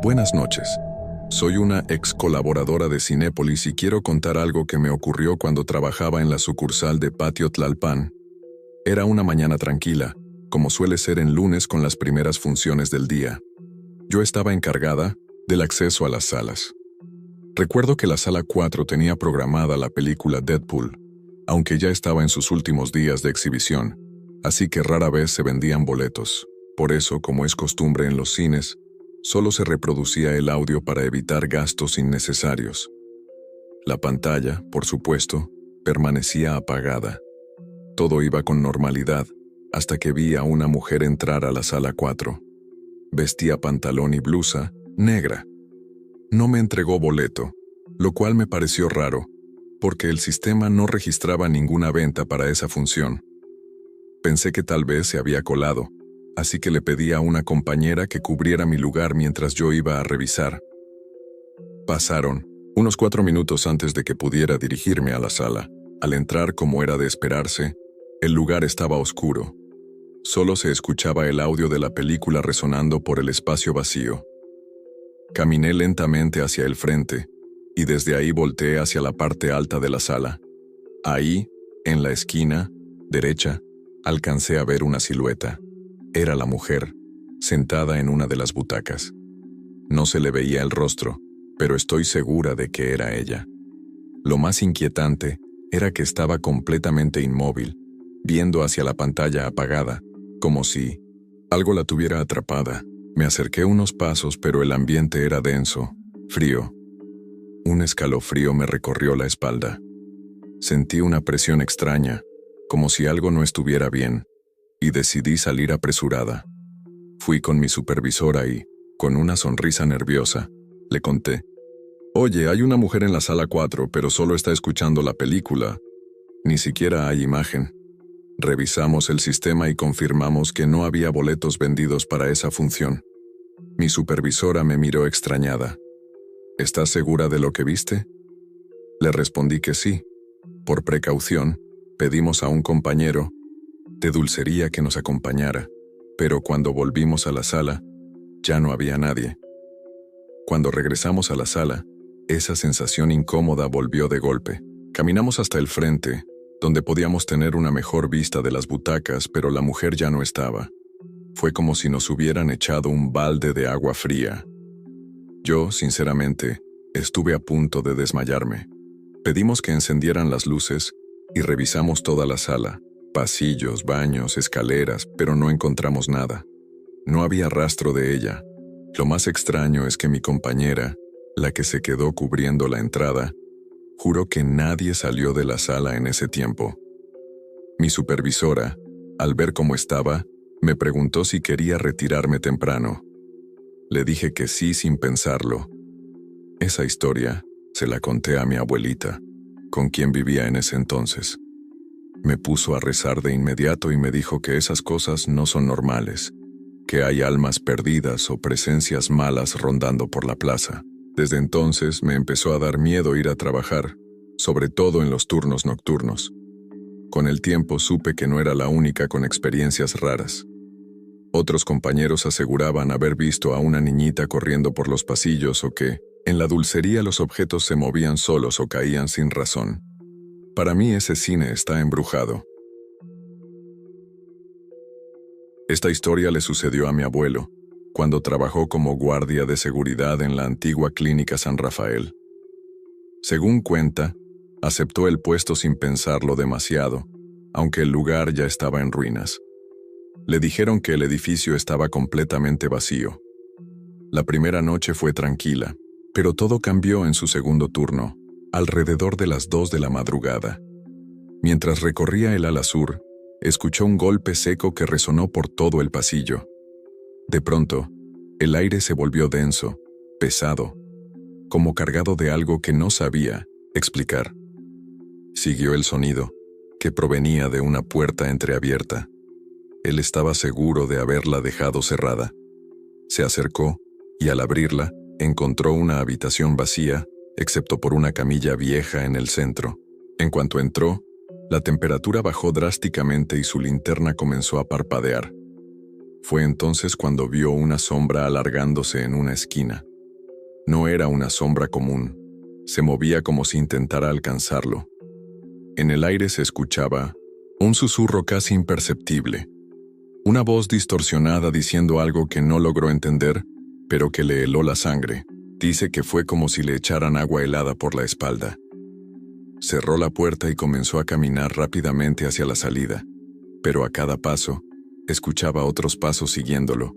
Buenas noches. Soy una ex colaboradora de Cinépolis y quiero contar algo que me ocurrió cuando trabajaba en la sucursal de Patio Tlalpan. Era una mañana tranquila, como suele ser en lunes con las primeras funciones del día. Yo estaba encargada del acceso a las salas. Recuerdo que la sala 4 tenía programada la película Deadpool, aunque ya estaba en sus últimos días de exhibición, así que rara vez se vendían boletos. Por eso, como es costumbre en los cines, solo se reproducía el audio para evitar gastos innecesarios. La pantalla, por supuesto, permanecía apagada. Todo iba con normalidad, hasta que vi a una mujer entrar a la sala 4. Vestía pantalón y blusa negra. No me entregó boleto, lo cual me pareció raro, porque el sistema no registraba ninguna venta para esa función. Pensé que tal vez se había colado, así que le pedí a una compañera que cubriera mi lugar mientras yo iba a revisar. Pasaron unos 4 minutos antes de que pudiera dirigirme a la sala. Al entrar, como era de esperarse, el lugar estaba oscuro. Solo se escuchaba el audio de la película resonando por el espacio vacío. Caminé lentamente hacia el frente, y desde ahí volteé hacia la parte alta de la sala. Ahí, en la esquina derecha, alcancé a ver una silueta. Era la mujer, sentada en una de las butacas. No se le veía el rostro, pero estoy segura de que era ella. Lo más inquietante era que estaba completamente inmóvil, viendo hacia la pantalla apagada, como si algo la tuviera atrapada. Me acerqué unos pasos, pero el ambiente era denso, frío. Un escalofrío me recorrió la espalda. Sentí una presión extraña, como si algo no estuviera bien, y decidí salir apresurada. Fui con mi supervisora y, con una sonrisa nerviosa, le conté: «Oye, hay una mujer en la sala 4, pero solo está escuchando la película. Ni siquiera hay imagen». Revisamos el sistema y confirmamos que no había boletos vendidos para esa función. Mi supervisora me miró extrañada. «¿Estás segura de lo que viste?» Le respondí que sí. Por precaución, pedimos a un compañero de dulcería que nos acompañara, pero cuando volvimos a la sala, ya no había nadie. Cuando regresamos a la sala, esa sensación incómoda volvió de golpe. Caminamos hasta el frente, donde podíamos tener una mejor vista de las butacas, pero la mujer ya no estaba. Fue como si nos hubieran echado un balde de agua fría. Yo, sinceramente, estuve a punto de desmayarme. Pedimos que encendieran las luces y revisamos toda la sala. Pasillos, baños, escaleras, pero no encontramos nada. No había rastro de ella. Lo más extraño es que mi compañera, la que se quedó cubriendo la entrada, juró que nadie salió de la sala en ese tiempo. Mi supervisora, al ver cómo estaba, me preguntó si quería retirarme temprano. Le dije que sí sin pensarlo. Esa historia se la conté a mi abuelita, con quien vivía en ese entonces. Me puso a rezar de inmediato y me dijo que esas cosas no son normales, que hay almas perdidas o presencias malas rondando por la plaza. Desde entonces me empezó a dar miedo ir a trabajar, sobre todo en los turnos nocturnos. Con el tiempo supe que no era la única con experiencias raras. Otros compañeros aseguraban haber visto a una niñita corriendo por los pasillos o que, en la dulcería, los objetos se movían solos o caían sin razón. Para mí ese cine está embrujado. Esta historia le sucedió a mi abuelo, cuando trabajó como guardia de seguridad en la antigua Clínica San Rafael. Según cuenta, aceptó el puesto sin pensarlo demasiado, aunque el lugar ya estaba en ruinas. Le dijeron que el edificio estaba completamente vacío. La primera noche fue tranquila, pero todo cambió en su segundo turno, alrededor de las 2 de la madrugada. Mientras recorría el ala sur, escuchó un golpe seco que resonó por todo el pasillo. De pronto, el aire se volvió denso, pesado, como cargado de algo que no sabía explicar. Siguió el sonido, que provenía de una puerta entreabierta. Él estaba seguro de haberla dejado cerrada. Se acercó y al abrirla, encontró una habitación vacía, excepto por una camilla vieja en el centro. En cuanto entró, la temperatura bajó drásticamente y su linterna comenzó a parpadear. Fue entonces cuando vio una sombra alargándose en una esquina. No era una sombra común. Se movía como si intentara alcanzarlo. En el aire se escuchaba un susurro casi imperceptible. Una voz distorsionada diciendo algo que no logró entender, pero que le heló la sangre. Dice que fue como si le echaran agua helada por la espalda. Cerró la puerta y comenzó a caminar rápidamente hacia la salida, pero a cada paso, escuchaba otros pasos siguiéndolo,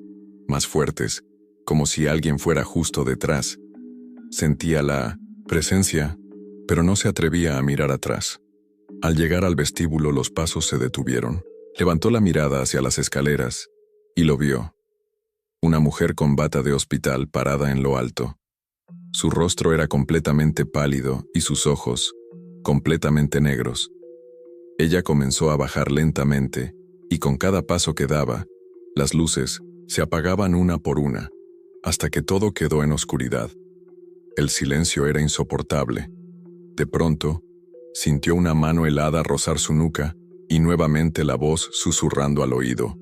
más fuertes, como si alguien fuera justo detrás. Sentía la presencia, pero no se atrevía a mirar atrás. Al llegar al vestíbulo, los pasos se detuvieron. Levantó la mirada hacia las escaleras y lo vio. Una mujer con bata de hospital parada en lo alto. Su rostro era completamente pálido y sus ojos, completamente negros. Ella comenzó a bajar lentamente, y con cada paso que daba, las luces se apagaban una por una, hasta que todo quedó en oscuridad. El silencio era insoportable. De pronto, sintió una mano helada rozar su nuca, y nuevamente la voz susurrando al oído.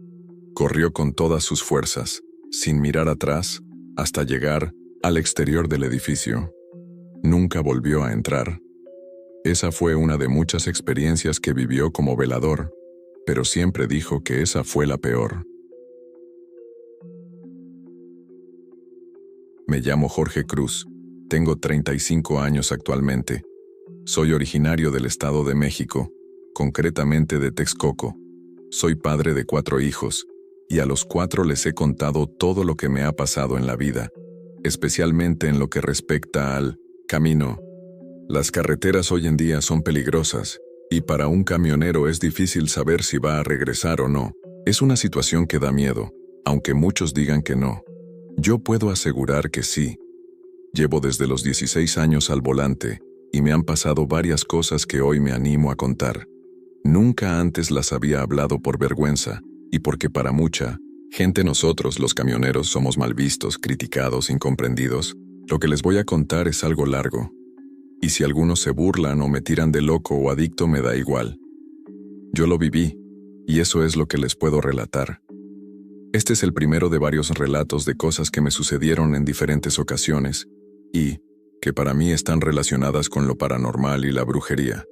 Corrió con todas sus fuerzas, sin mirar atrás, hasta llegar al exterior del edificio. Nunca volvió a entrar. Esa fue una de muchas experiencias que vivió como velador, pero siempre dijo que esa fue la peor. Me llamo Jorge Cruz, tengo 35 años actualmente. Soy originario del Estado de México, concretamente de Texcoco. Soy padre de 4 hijos, y a los 4 les he contado todo lo que me ha pasado en la vida, especialmente en lo que respecta al camino. Las carreteras hoy en día son peligrosas, y para un camionero es difícil saber si va a regresar o no. Es una situación que da miedo, aunque muchos digan que no. Yo puedo asegurar que sí. Llevo desde los 16 años al volante, y me han pasado varias cosas que hoy me animo a contar. Nunca antes las había hablado por vergüenza, y porque para mucha gente nosotros, los camioneros, somos mal vistos, criticados, incomprendidos. Lo que les voy a contar es algo largo. Y si algunos se burlan o me tiran de loco o adicto, me da igual. Yo lo viví, y eso es lo que les puedo relatar. Este es el primero de varios relatos de cosas que me sucedieron en diferentes ocasiones, y que para mí están relacionadas con lo paranormal y la brujería.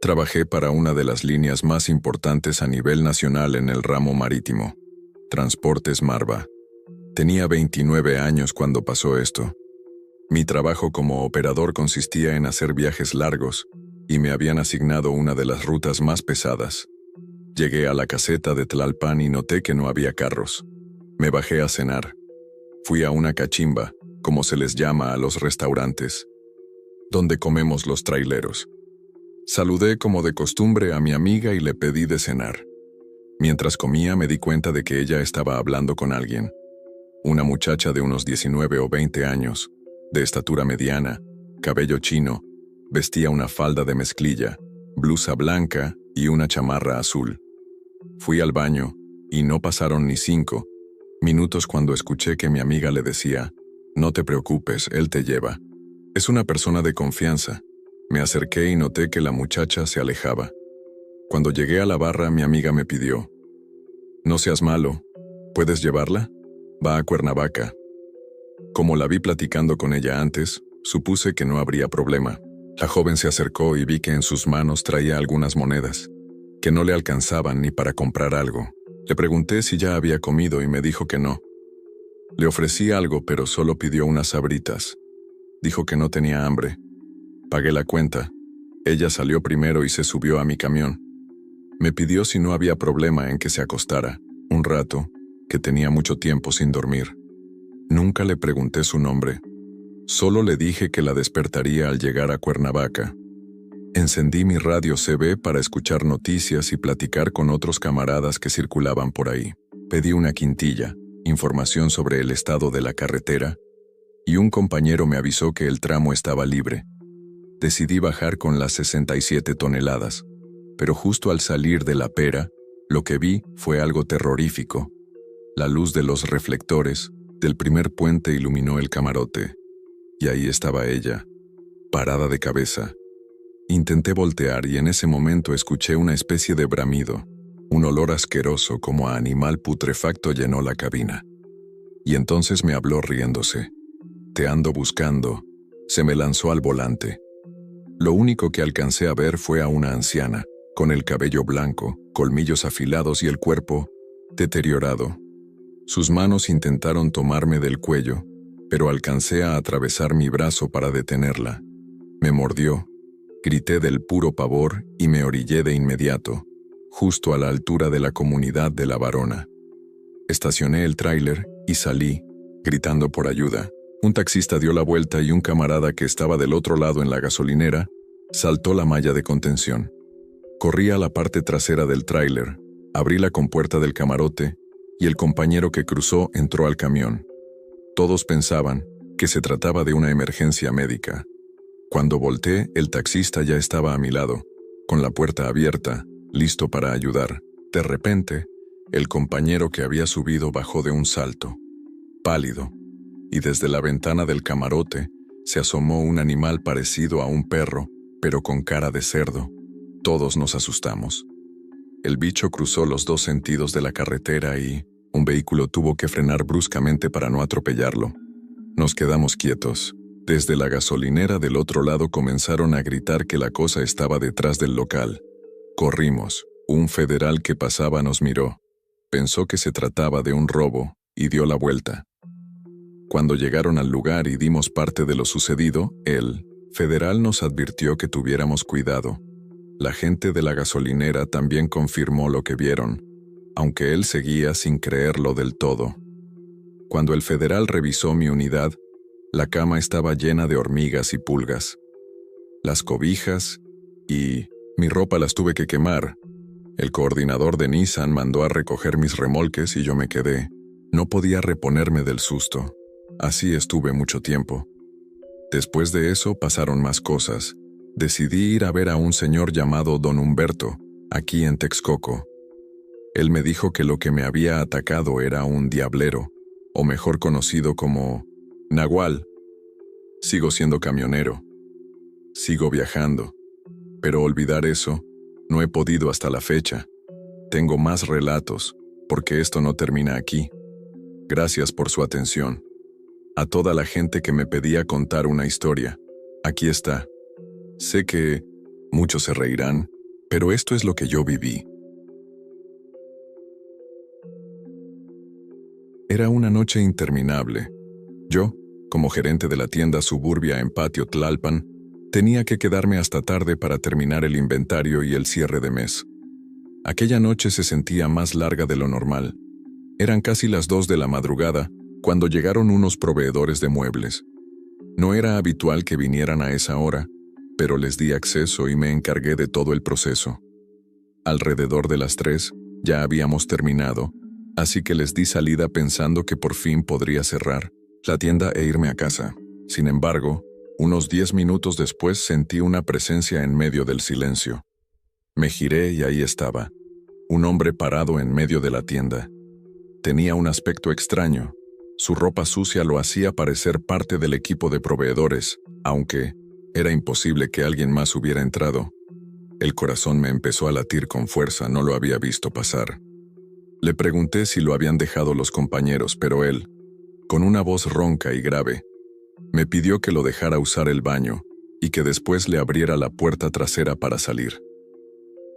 Trabajé para una de las líneas más importantes a nivel nacional en el ramo marítimo, Transportes Marva. Tenía 29 años cuando pasó esto. Mi trabajo como operador consistía en hacer viajes largos, y me habían asignado una de las rutas más pesadas. Llegué a la caseta de Tlalpan y noté que no había carros. Me bajé a cenar. Fui a una cachimba, como se les llama a los restaurantes, donde comemos los traileros. Saludé como de costumbre a mi amiga y le pedí de cenar. Mientras comía me di cuenta de que ella estaba hablando con alguien. Una muchacha de unos 19 o 20 años, de estatura mediana, cabello chino, vestía una falda de mezclilla, blusa blanca y una chamarra azul. Fui al baño, y no pasaron ni 5 minutos cuando escuché que mi amiga le decía: «No te preocupes, él te lleva. Es una persona de confianza». Me acerqué y noté que la muchacha se alejaba. Cuando llegué a la barra, mi amiga me pidió: «No seas malo, ¿puedes llevarla? Va a Cuernavaca». Como la vi platicando con ella antes, supuse que no habría problema. La joven se acercó y vi que en sus manos traía algunas monedas, que no le alcanzaban ni para comprar algo. Le pregunté si ya había comido y me dijo que no. Le ofrecí algo, pero solo pidió unas sabritas. Dijo que no tenía hambre. Pagué la cuenta. Ella salió primero y se subió a mi camión. Me pidió si no había problema en que se acostara un rato, que tenía mucho tiempo sin dormir. Nunca le pregunté su nombre. Solo le dije que la despertaría al llegar a Cuernavaca. Encendí mi radio CB para escuchar noticias y platicar con otros camaradas que circulaban por ahí. Pedí una quintilla, información sobre el estado de la carretera, y un compañero me avisó que el tramo estaba libre. Decidí bajar con las 67 toneladas, pero justo al salir de la pera, lo que vi fue algo terrorífico. La luz de los reflectores del primer puente iluminó el camarote, y ahí estaba ella, parada de cabeza. Intenté voltear y en ese momento escuché una especie de bramido. Un olor asqueroso como a animal putrefacto llenó la cabina. Y entonces me habló riéndose. Te ando buscando. Se me lanzó al volante. Lo único que alcancé a ver fue a una anciana, con el cabello blanco, colmillos afilados y el cuerpo deteriorado. Sus manos intentaron tomarme del cuello, pero alcancé a atravesar mi brazo para detenerla. Me mordió. Grité del puro pavor y me orillé de inmediato, justo a la altura de la comunidad de La Varona. Estacioné el tráiler y salí, gritando por ayuda. Un taxista dio la vuelta y un camarada que estaba del otro lado en la gasolinera saltó la malla de contención. Corrí a la parte trasera del tráiler, abrí la compuerta del camarote y el compañero que cruzó entró al camión. Todos pensaban que se trataba de una emergencia médica. Cuando volteé, el taxista ya estaba a mi lado, con la puerta abierta, listo para ayudar. De repente, el compañero que había subido bajó de un salto, pálido, y desde la ventana del camarote se asomó un animal parecido a un perro, pero con cara de cerdo. Todos nos asustamos. El bicho cruzó los dos sentidos de la carretera y un vehículo tuvo que frenar bruscamente para no atropellarlo. Nos quedamos quietos. Desde la gasolinera del otro lado comenzaron a gritar que la cosa estaba detrás del local. Corrimos. Un federal que pasaba nos miró. Pensó que se trataba de un robo y dio la vuelta. Cuando llegaron al lugar y dimos parte de lo sucedido, el federal nos advirtió que tuviéramos cuidado. La gente de la gasolinera también confirmó lo que vieron, aunque él seguía sin creerlo del todo. Cuando el federal revisó mi unidad, la cama estaba llena de hormigas y pulgas. Las cobijas y mi ropa las tuve que quemar. El coordinador de Nissan mandó a recoger mis remolques y yo me quedé. No podía reponerme del susto. Así estuve mucho tiempo. Después de eso pasaron más cosas. Decidí ir a ver a un señor llamado Don Humberto, aquí en Texcoco. Él me dijo que lo que me había atacado era un diablero, o mejor conocido como Nahual. Sigo siendo camionero. Sigo viajando. Pero olvidar eso, no he podido hasta la fecha. Tengo más relatos, porque esto no termina aquí. Gracias por su atención. A toda la gente que me pedía contar una historia, aquí está. Sé que muchos se reirán, pero esto es lo que yo viví. Era una noche interminable. Yo, como gerente de la tienda Suburbia en Patio Tlalpan, tenía que quedarme hasta tarde para terminar el inventario y el cierre de mes. Aquella noche se sentía más larga de lo normal. Eran casi las 2 de la madrugada cuando llegaron unos proveedores de muebles. No era habitual que vinieran a esa hora, pero les di acceso y me encargué de todo el proceso. Alrededor de las 3 ya habíamos terminado, así que les di salida pensando que por fin podría cerrar la tienda e irme a casa. Sin embargo, unos 10 minutos después sentí una presencia en medio del silencio. Me giré y ahí estaba, un hombre parado en medio de la tienda. Tenía un aspecto extraño. Su ropa sucia lo hacía parecer parte del equipo de proveedores, aunque era imposible que alguien más hubiera entrado. El corazón me empezó a latir con fuerza, no lo había visto pasar. Le pregunté si lo habían dejado los compañeros, pero él, con una voz ronca y grave, me pidió que lo dejara usar el baño y que después le abriera la puerta trasera para salir.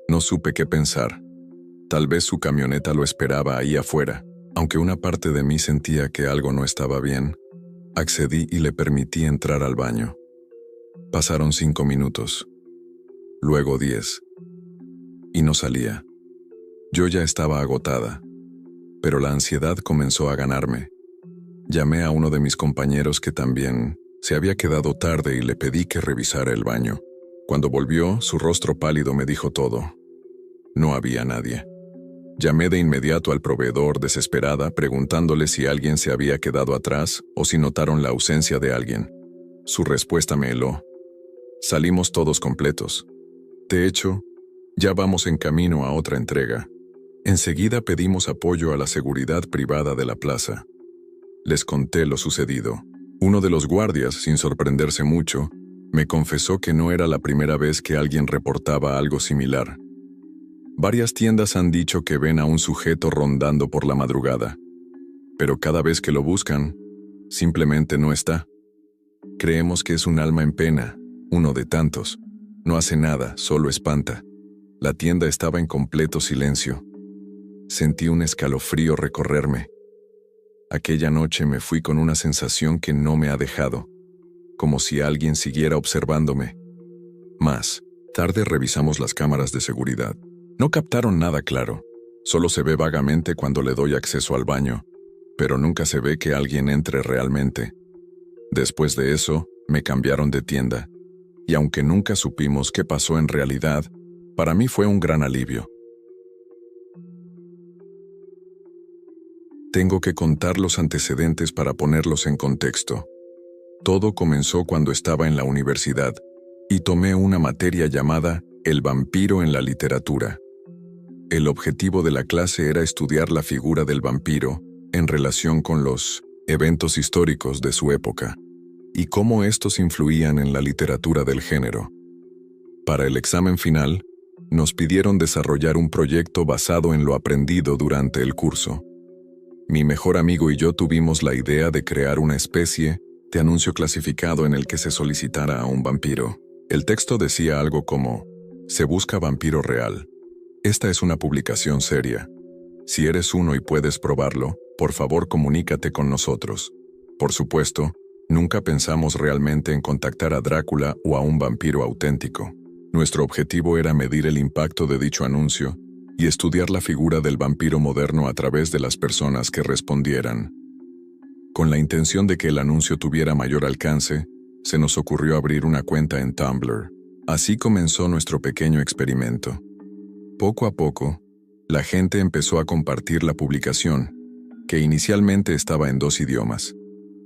No supe qué pensar. Tal vez su camioneta lo esperaba ahí afuera. Aunque una parte de mí sentía que algo no estaba bien, accedí y le permití entrar al baño. Pasaron 5 minutos, luego 10, y no salía. Yo ya estaba agotada, pero la ansiedad comenzó a ganarme. Llamé a uno de mis compañeros que también se había quedado tarde y le pedí que revisara el baño. Cuando volvió, su rostro pálido me dijo todo. No había nadie. Llamé de inmediato al proveedor desesperada preguntándole si alguien se había quedado atrás o si notaron la ausencia de alguien. Su respuesta me heló. Salimos todos completos. De hecho, ya vamos en camino a otra entrega. Enseguida pedimos apoyo a la seguridad privada de la plaza. Les conté lo sucedido. Uno de los guardias, sin sorprenderse mucho, me confesó que no era la primera vez que alguien reportaba algo similar. Varias tiendas han dicho que ven a un sujeto rondando por la madrugada, pero cada vez que lo buscan, simplemente no está. Creemos que es un alma en pena, uno de tantos. No hace nada, solo espanta. La tienda estaba en completo silencio. Sentí un escalofrío recorrerme. Aquella noche me fui con una sensación que no me ha dejado, como si alguien siguiera observándome. Más tarde revisamos las cámaras de seguridad. No captaron nada claro. Solo se ve vagamente cuando le doy acceso al baño, pero nunca se ve que alguien entre realmente. Después de eso, me cambiaron de tienda, y aunque nunca supimos qué pasó en realidad, para mí fue un gran alivio. Tengo que contar los antecedentes para ponerlos en contexto. Todo comenzó cuando estaba en la universidad, y tomé una materia llamada El vampiro en la literatura. El objetivo de la clase era estudiar la figura del vampiro en relación con los eventos históricos de su época y cómo estos influían en la literatura del género. Para el examen final, nos pidieron desarrollar un proyecto basado en lo aprendido durante el curso. Mi mejor amigo y yo tuvimos la idea de crear una especie de anuncio clasificado en el que se solicitara a un vampiro. El texto decía algo como: "Se busca vampiro real. Esta es una publicación seria. Si eres uno y puedes probarlo, por favor comunícate con nosotros". Por supuesto, nunca pensamos realmente en contactar a Drácula o a un vampiro auténtico. Nuestro objetivo era medir el impacto de dicho anuncio y estudiar la figura del vampiro moderno a través de las personas que respondieran. Con la intención de que el anuncio tuviera mayor alcance, se nos ocurrió abrir una cuenta en Tumblr. Así comenzó nuestro pequeño experimento. Poco a poco, la gente empezó a compartir la publicación, que inicialmente estaba en 2 idiomas,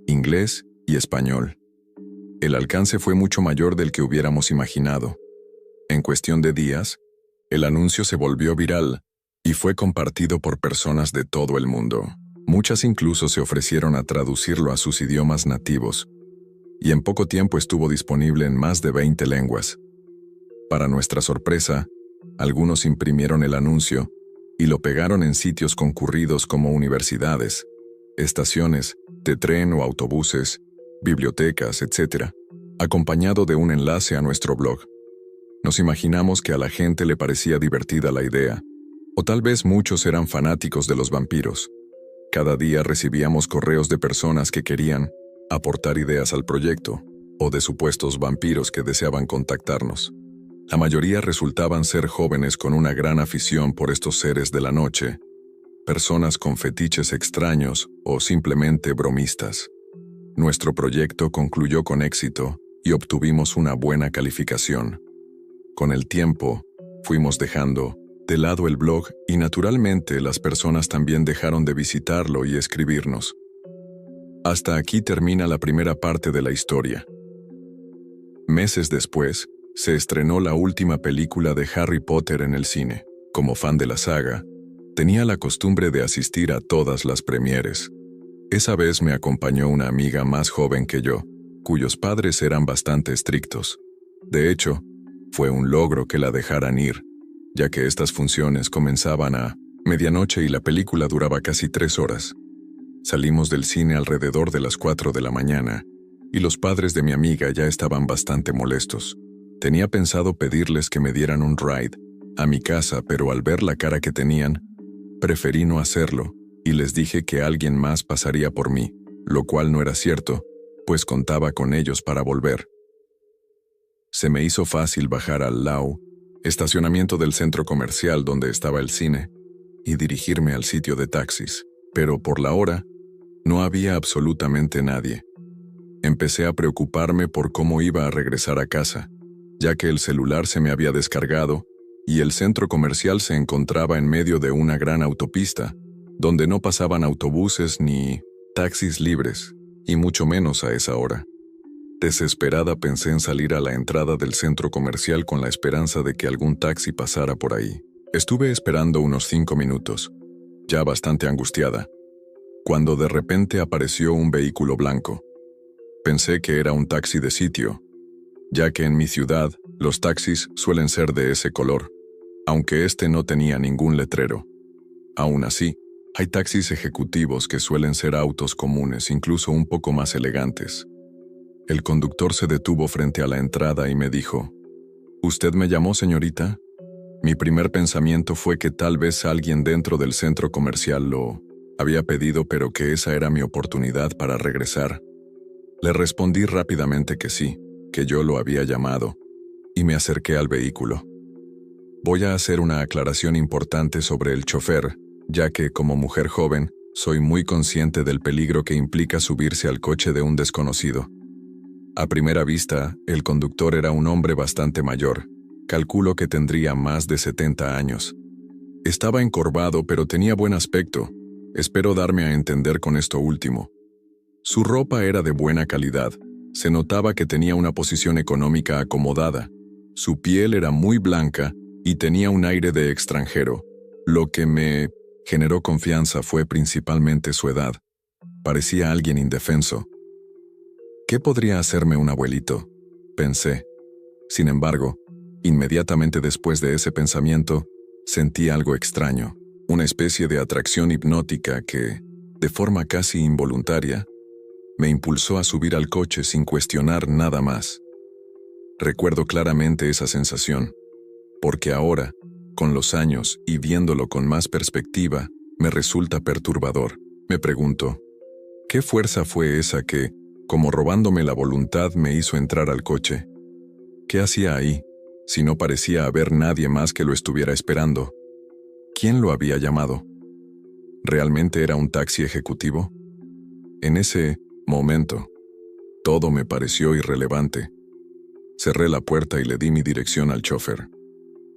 inglés y español. El alcance fue mucho mayor del que hubiéramos imaginado. En cuestión de días, el anuncio se volvió viral y fue compartido por personas de todo el mundo. Muchas incluso se ofrecieron a traducirlo a sus idiomas nativos, y en poco tiempo estuvo disponible en más de 20 lenguas. Para nuestra sorpresa, algunos imprimieron el anuncio y lo pegaron en sitios concurridos como universidades, estaciones de tren o autobuses, bibliotecas, etc., acompañado de un enlace a nuestro blog. Nos imaginamos que a la gente le parecía divertida la idea, o tal vez muchos eran fanáticos de los vampiros. Cada día recibíamos correos de personas que querían aportar ideas al proyecto, o de supuestos vampiros que deseaban contactarnos. La mayoría resultaban ser jóvenes con una gran afición por estos seres de la noche, personas con fetiches extraños o simplemente bromistas. Nuestro proyecto concluyó con éxito y obtuvimos una buena calificación. Con el tiempo, fuimos dejando de lado el blog y naturalmente las personas también dejaron de visitarlo y escribirnos. Hasta aquí termina la primera parte de la historia. Meses después, se estrenó la última película de Harry Potter en el cine. Como fan de la saga, tenía la costumbre de asistir a todas las premieres. Esa vez me acompañó una amiga más joven que yo, cuyos padres eran bastante estrictos. De hecho, fue un logro que la dejaran ir, ya que estas funciones comenzaban a medianoche y la película duraba casi 3 horas. Salimos del cine alrededor de las 4 de la mañana, y los padres de mi amiga ya estaban bastante molestos. Tenía pensado pedirles que me dieran un ride a mi casa, pero al ver la cara que tenían, preferí no hacerlo, y les dije que alguien más pasaría por mí, lo cual no era cierto, pues contaba con ellos para volver. Se me hizo fácil bajar al Lau, estacionamiento del centro comercial donde estaba el cine, y dirigirme al sitio de taxis, pero por la hora, no había absolutamente nadie. Empecé a preocuparme por cómo iba a regresar a casa, ya que el celular se me había descargado y el centro comercial se encontraba en medio de una gran autopista, donde no pasaban autobuses ni taxis libres, y mucho menos a esa hora. Desesperada pensé en salir a la entrada del centro comercial con la esperanza de que algún taxi pasara por ahí. Estuve esperando unos 5 minutos, ya bastante angustiada, cuando de repente apareció un vehículo blanco. Pensé que era un taxi de sitio, ya que en mi ciudad los taxis suelen ser de ese color, aunque este no tenía ningún letrero. Aún así, hay taxis ejecutivos que suelen ser autos comunes, incluso un poco más elegantes. El conductor se detuvo frente a la entrada y me dijo, ¿Usted me llamó, señorita? Mi primer pensamiento fue que tal vez alguien dentro del centro comercial lo había pedido, pero que esa era mi oportunidad para regresar. Le respondí rápidamente que sí, que yo lo había llamado, y me acerqué al vehículo. Voy a hacer una aclaración importante sobre el chofer, ya que, como mujer joven, soy muy consciente del peligro que implica subirse al coche de un desconocido. A primera vista, el conductor era un hombre bastante mayor. Calculo que tendría más de 70 años. Estaba encorvado, pero tenía buen aspecto. Espero darme a entender con esto último. Su ropa era de buena calidad. Se notaba que tenía una posición económica acomodada. Su piel era muy blanca y tenía un aire de extranjero. Lo que me generó confianza fue principalmente su edad. Parecía alguien indefenso. ¿Qué podría hacerme un abuelito?, pensé. Sin embargo, inmediatamente después de ese pensamiento, sentí algo extraño, una especie de atracción hipnótica que, de forma casi involuntaria, me impulsó a subir al coche sin cuestionar nada más. Recuerdo claramente esa sensación, porque ahora, con los años y viéndolo con más perspectiva, me resulta perturbador. Me pregunto, ¿qué fuerza fue esa que, como robándome la voluntad, me hizo entrar al coche? ¿Qué hacía ahí, si no parecía haber nadie más que lo estuviera esperando? ¿Quién lo había llamado? ¿Realmente era un taxi ejecutivo? En ese momento, todo me pareció irrelevante. Cerré la puerta y le di mi dirección al chofer.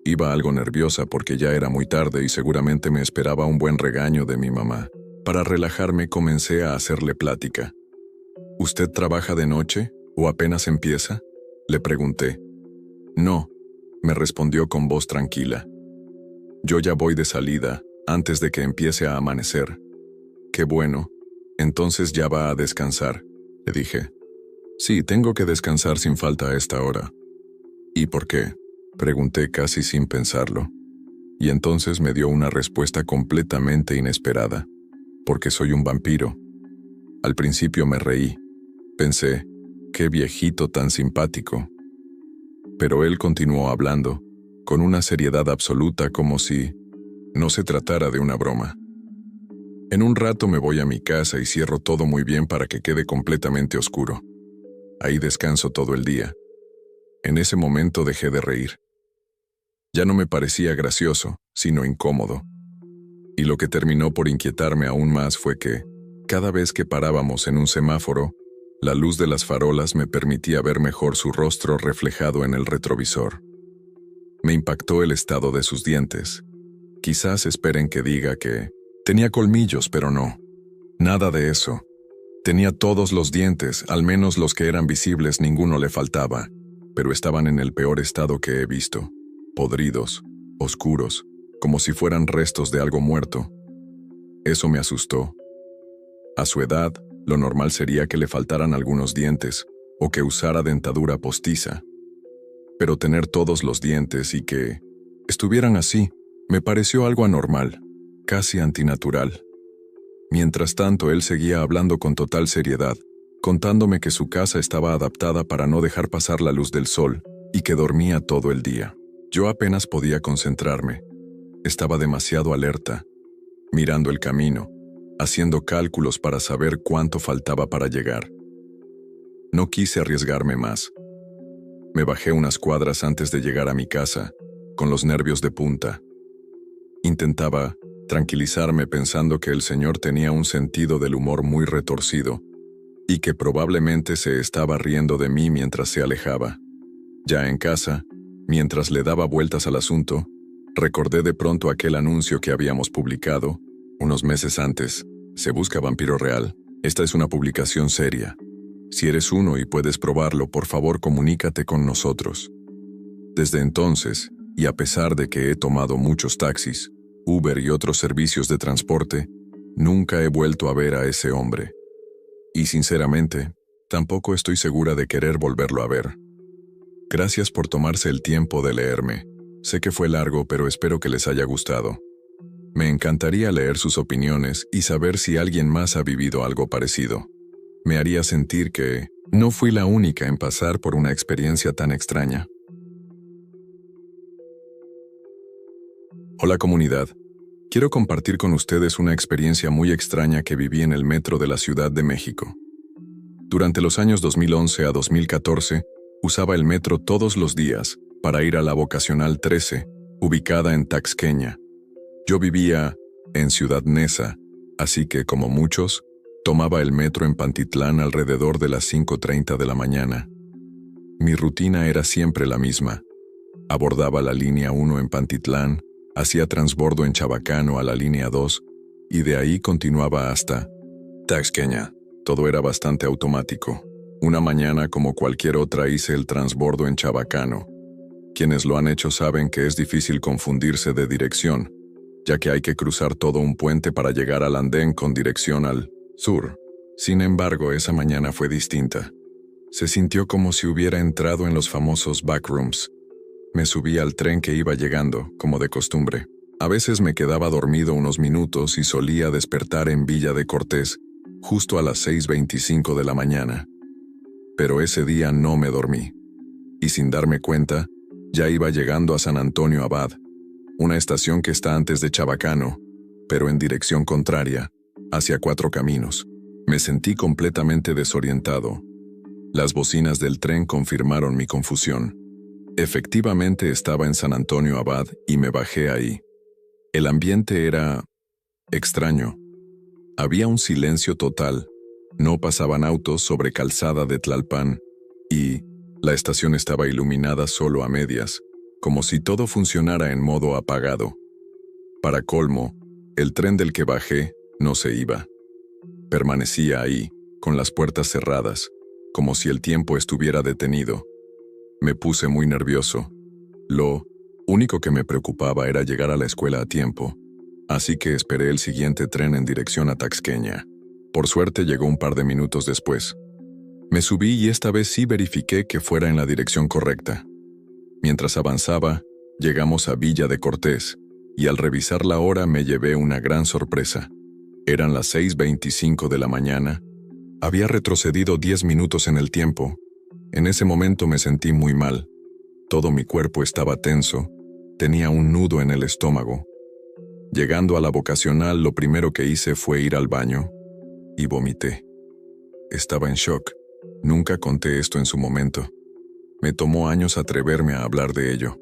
Iba algo nerviosa porque ya era muy tarde y seguramente me esperaba un buen regaño de mi mamá. Para relajarme comencé a hacerle plática. ¿Usted trabaja de noche o apenas empieza?, le pregunté. No, me respondió con voz tranquila. Yo ya voy de salida, antes de que empiece a amanecer. Qué bueno, entonces ya va a descansar, le dije. Sí, tengo que descansar sin falta a esta hora. ¿Y por qué?, pregunté casi sin pensarlo. Y entonces me dio una respuesta completamente inesperada. Porque soy un vampiro. Al principio me reí. Pensé, qué viejito tan simpático. Pero él continuó hablando, con una seriedad absoluta como si no se tratara de una broma. En un rato me voy a mi casa y cierro todo muy bien para que quede completamente oscuro. Ahí descanso todo el día. En ese momento dejé de reír. Ya no me parecía gracioso, sino incómodo. Y lo que terminó por inquietarme aún más fue que, cada vez que parábamos en un semáforo, la luz de las farolas me permitía ver mejor su rostro reflejado en el retrovisor. Me impactó el estado de sus dientes. Quizás esperen que diga que tenía colmillos, pero no. Nada de eso. Tenía todos los dientes, al menos los que eran visibles, ninguno le faltaba, pero estaban en el peor estado que he visto. Podridos, oscuros, como si fueran restos de algo muerto. Eso me asustó. A su edad, lo normal sería que le faltaran algunos dientes, o que usara dentadura postiza. Pero tener todos los dientes y que estuvieran así, me pareció algo anormal, casi antinatural. Mientras tanto, él seguía hablando con total seriedad, contándome que su casa estaba adaptada para no dejar pasar la luz del sol, y que dormía todo el día. Yo apenas podía concentrarme. Estaba demasiado alerta, mirando el camino, haciendo cálculos para saber cuánto faltaba para llegar. No quise arriesgarme más. Me bajé unas cuadras antes de llegar a mi casa, con los nervios de punta. Intentaba tranquilizarme pensando que el señor tenía un sentido del humor muy retorcido y que probablemente se estaba riendo de mí mientras se alejaba. Ya en casa, mientras le daba vueltas al asunto, recordé de pronto aquel anuncio que habíamos publicado unos meses antes. Se busca vampiro real. Esta es una publicación seria. Si eres uno y puedes probarlo, por favor comunícate con nosotros. Desde entonces, y a pesar de que he tomado muchos taxis, Uber y otros servicios de transporte, nunca he vuelto a ver a ese hombre. Y sinceramente, tampoco estoy segura de querer volverlo a ver. Gracias por tomarse el tiempo de leerme. Sé que fue largo, pero espero que les haya gustado. Me encantaría leer sus opiniones y saber si alguien más ha vivido algo parecido. Me haría sentir que No fui la única en pasar por una experiencia tan extraña. Hola comunidad, quiero compartir con ustedes una experiencia muy extraña que viví en el metro de la Ciudad de México. Durante los años 2011 a 2014, usaba el metro todos los días para ir a la Vocacional 13, ubicada en Taxqueña. Yo vivía en Ciudad Neza, así que, como muchos, tomaba el metro en Pantitlán alrededor de las 5:30 de la mañana. Mi rutina era siempre la misma. Abordaba la línea 1 en Pantitlán, hacía transbordo en Chabacano a la línea 2, y de ahí continuaba hasta Taxqueña. Todo era bastante automático. Una mañana, como cualquier otra, hice el transbordo en Chabacano. Quienes lo han hecho saben que es difícil confundirse de dirección, ya que hay que cruzar todo un puente para llegar al andén con dirección al sur. Sin embargo, esa mañana fue distinta. Se sintió como si hubiera entrado en los famosos backrooms. Me subí al tren que iba llegando, como de costumbre. A veces me quedaba dormido unos minutos y solía despertar en Villa de Cortés, justo a las 6:25 de la mañana. Pero ese día no me dormí. Y sin darme cuenta, ya iba llegando a San Antonio Abad, una estación que está antes de Chabacano, pero en dirección contraria, hacia Cuatro Caminos. Me sentí completamente desorientado. Las bocinas del tren confirmaron mi confusión. Efectivamente estaba en San Antonio Abad y me bajé ahí. El ambiente era extraño. Había un silencio total. No pasaban autos sobre calzada de Tlalpan y la estación estaba iluminada solo a medias, como si todo funcionara en modo apagado. Para colmo, el tren del que bajé no se iba. Permanecía ahí, con las puertas cerradas, como si el tiempo estuviera detenido. Me puse muy nervioso. Lo único que me preocupaba era llegar a la escuela a tiempo, así que esperé el siguiente tren en dirección a Taxqueña. Por suerte llegó un par de minutos después. Me subí y esta vez sí verifiqué que fuera en la dirección correcta. Mientras avanzaba, llegamos a Villa de Cortés, y al revisar la hora me llevé una gran sorpresa. Eran las 6:25 de la mañana. Había retrocedido 10 minutos en el tiempo. En ese momento me sentí muy mal. Todo mi cuerpo estaba tenso. Tenía un nudo en el estómago. Llegando a la Vocacional, lo primero que hice fue ir al baño y vomité. Estaba en shock. Nunca conté esto en su momento. Me tomó años atreverme a hablar de ello.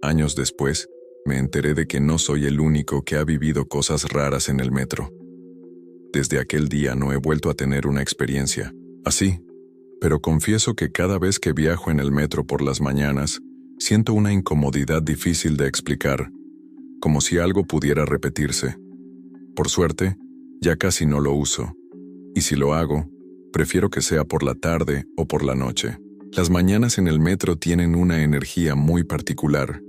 Años después, me enteré de que no soy el único que ha vivido cosas raras en el metro. Desde aquel día no he vuelto a tener una experiencia así, pero confieso que cada vez que viajo en el metro por las mañanas, siento una incomodidad difícil de explicar, como si algo pudiera repetirse. Por suerte, ya casi no lo uso, y si lo hago, prefiero que sea por la tarde o por la noche. Las mañanas en el metro tienen una energía muy particular,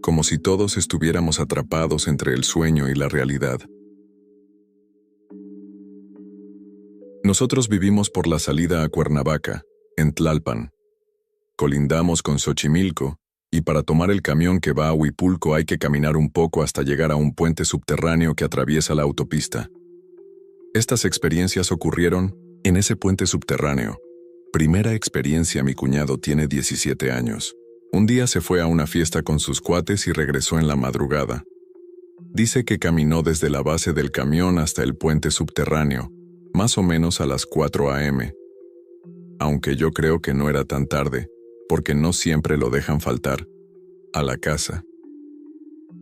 como si todos estuviéramos atrapados entre el sueño y la realidad. Nosotros vivimos por la salida a Cuernavaca, en Tlalpan. Colindamos con Xochimilco, y para tomar el camión que va a Huipulco hay que caminar un poco hasta llegar a un puente subterráneo que atraviesa la autopista. Estas experiencias ocurrieron en ese puente subterráneo. Primera experiencia: mi cuñado tiene 17 años. Un día se fue a una fiesta con sus cuates y regresó en la madrugada. Dice que caminó desde la base del camión hasta el puente subterráneo, más o menos a las 4 a.m. Aunque yo creo que no era tan tarde, porque no siempre lo dejan faltar a la casa.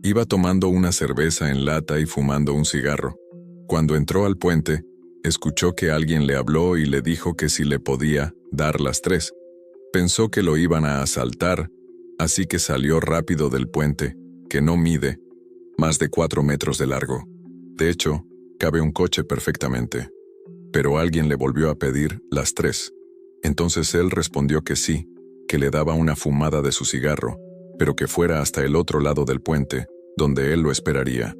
Iba tomando una cerveza en lata y fumando un cigarro. Cuando entró al puente, escuchó que alguien le habló y le dijo que si le podía dar las 3. Pensó que lo iban a asaltar, así que salió rápido del puente, que no mide más de 4 metros de largo. De hecho, cabe un coche perfectamente. Pero alguien le volvió a pedir las 3. Entonces él respondió que sí, que le daba una fumada de su cigarro, pero que fuera hasta el otro lado del puente, donde él lo esperaría.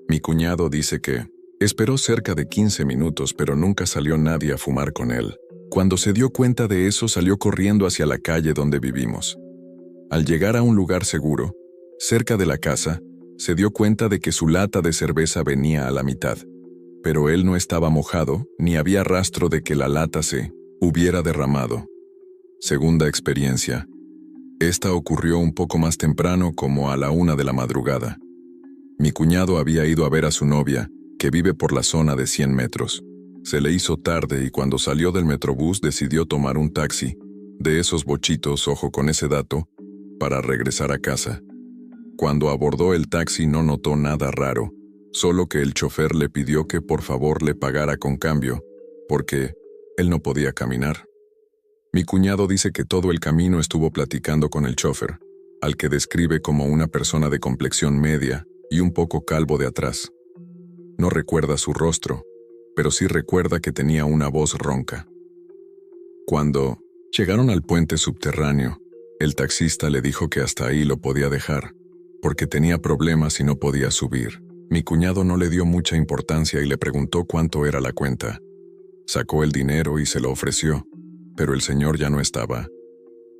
Mi cuñado dice que esperó cerca de 15 minutos, pero nunca salió nadie a fumar con él. Cuando se dio cuenta de eso, salió corriendo hacia la calle donde vivimos. Al llegar a un lugar seguro, cerca de la casa, se dio cuenta de que su lata de cerveza venía a la mitad. Pero él no estaba mojado, ni había rastro de que la lata se Hubiera derramado. Segunda experiencia. Esta ocurrió un poco más temprano, como a la 1 de la madrugada. Mi cuñado había ido a ver a su novia, que vive por la zona de 100 metros. Se le hizo tarde y cuando salió del metrobús decidió tomar un taxi, de esos bochitos, ojo con ese dato, para regresar a casa. Cuando abordó el taxi no notó nada raro, solo que el chofer le pidió que por favor le pagara con cambio, porque él no podía caminar. Mi cuñado dice que todo el camino estuvo platicando con el chofer, al que describe como una persona de complexión media y un poco calvo de atrás. No recuerda su rostro, pero sí recuerda que tenía una voz ronca. Cuando llegaron al puente subterráneo, el taxista le dijo que hasta ahí lo podía dejar, porque tenía problemas y no podía subir. Mi cuñado no le dio mucha importancia y le preguntó cuánto era la cuenta. Sacó el dinero y se lo ofreció, pero el señor ya no estaba.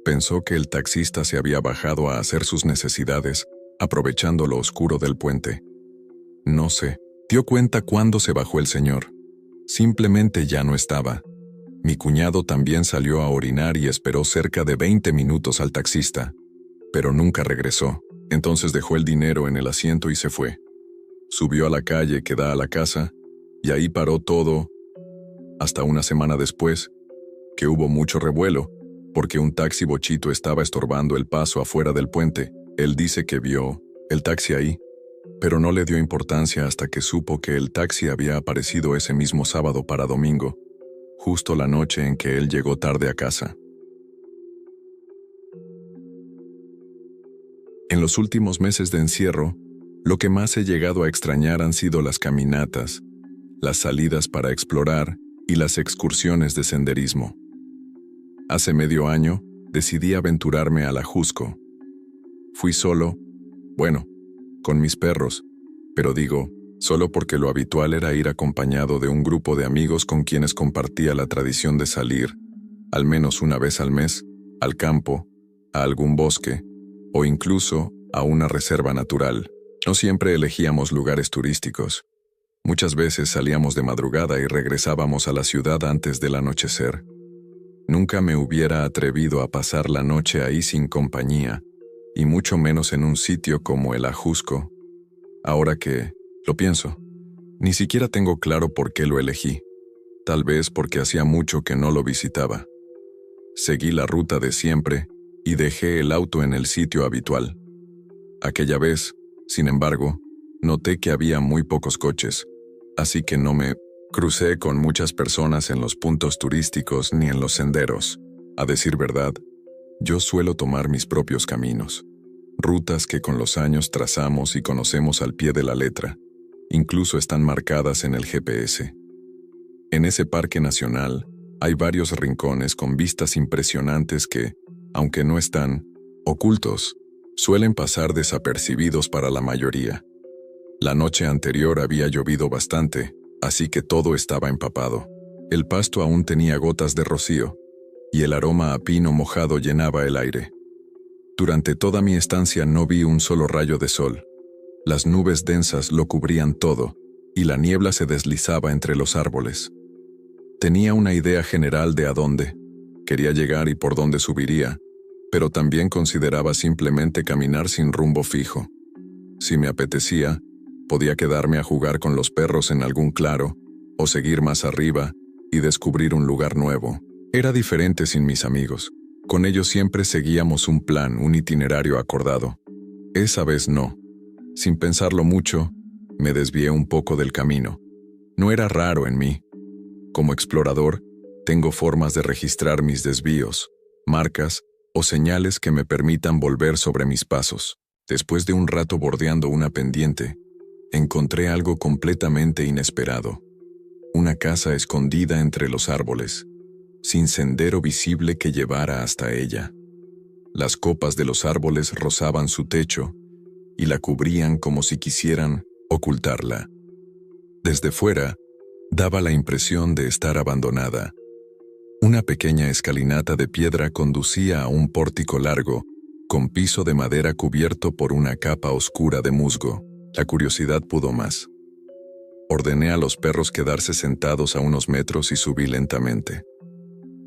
Pensó que el taxista se había bajado a hacer sus necesidades, aprovechando lo oscuro del puente. No se dio cuenta cuándo se bajó el señor. Simplemente ya no estaba. Mi cuñado también salió a orinar y esperó cerca de 20 minutos al taxista, pero nunca regresó. Entonces dejó el dinero en el asiento y se fue. Subió a la calle que da a la casa, y ahí paró todo, hasta una semana después, que hubo mucho revuelo, porque un taxi bochito estaba estorbando el paso afuera del puente. Él dice que vio el taxi ahí, pero no le dio importancia hasta que supo que el taxi había aparecido ese mismo sábado para domingo, justo la noche en que él llegó tarde a casa. En los últimos meses de encierro, lo que más he llegado a extrañar han sido las caminatas, las salidas para explorar y las excursiones de senderismo. Hace medio año, decidí aventurarme a la Ajusco. Fui solo, bueno, con mis perros, pero digo, solo porque lo habitual era ir acompañado de un grupo de amigos con quienes compartía la tradición de salir, al menos una vez al mes, al campo, a algún bosque, o incluso a una reserva natural. No siempre elegíamos lugares turísticos. Muchas veces salíamos de madrugada y regresábamos a la ciudad antes del anochecer. Nunca me hubiera atrevido a pasar la noche ahí sin compañía, y mucho menos en un sitio como el Ajusco. Ahora que lo pienso, ni siquiera tengo claro por qué lo elegí. Tal vez porque hacía mucho que no lo visitaba. Seguí la ruta de siempre y dejé el auto en el sitio habitual. Aquella vez, sin embargo, noté que había muy pocos coches, así que no me crucé con muchas personas en los puntos turísticos ni en los senderos. A decir verdad, yo suelo tomar mis propios caminos, rutas que con los años trazamos y conocemos al pie de la letra. Incluso están marcadas en el GPS. En ese parque nacional hay varios rincones con vistas impresionantes que, aunque no están ocultos, suelen pasar desapercibidos para la mayoría. La noche anterior había llovido bastante, así que todo estaba empapado. El pasto aún tenía gotas de rocío, y el aroma a pino mojado llenaba el aire. Durante toda mi estancia no vi un solo rayo de sol. Las nubes densas lo cubrían todo, y la niebla se deslizaba entre los árboles. Tenía una idea general de a dónde quería llegar y por dónde subiría, pero también consideraba simplemente caminar sin rumbo fijo. Si me apetecía, podía quedarme a jugar con los perros en algún claro, o seguir más arriba y descubrir un lugar nuevo. Era diferente sin mis amigos. Con ellos siempre seguíamos un plan, un itinerario acordado. Esa vez no. Sin pensarlo mucho, me desvié un poco del camino. No era raro en mí. Como explorador, tengo formas de registrar mis desvíos, marcas o señales que me permitan volver sobre mis pasos. Después de un rato bordeando una pendiente, encontré algo completamente inesperado. Una casa escondida entre los árboles, sin sendero visible que llevara hasta ella. Las copas de los árboles rozaban su techo y la cubrían como si quisieran ocultarla. Desde fuera, daba la impresión de estar abandonada. Una pequeña escalinata de piedra conducía a un pórtico largo, con piso de madera cubierto por una capa oscura de musgo. La curiosidad pudo más. Ordené a los perros quedarse sentados a unos metros y subí lentamente.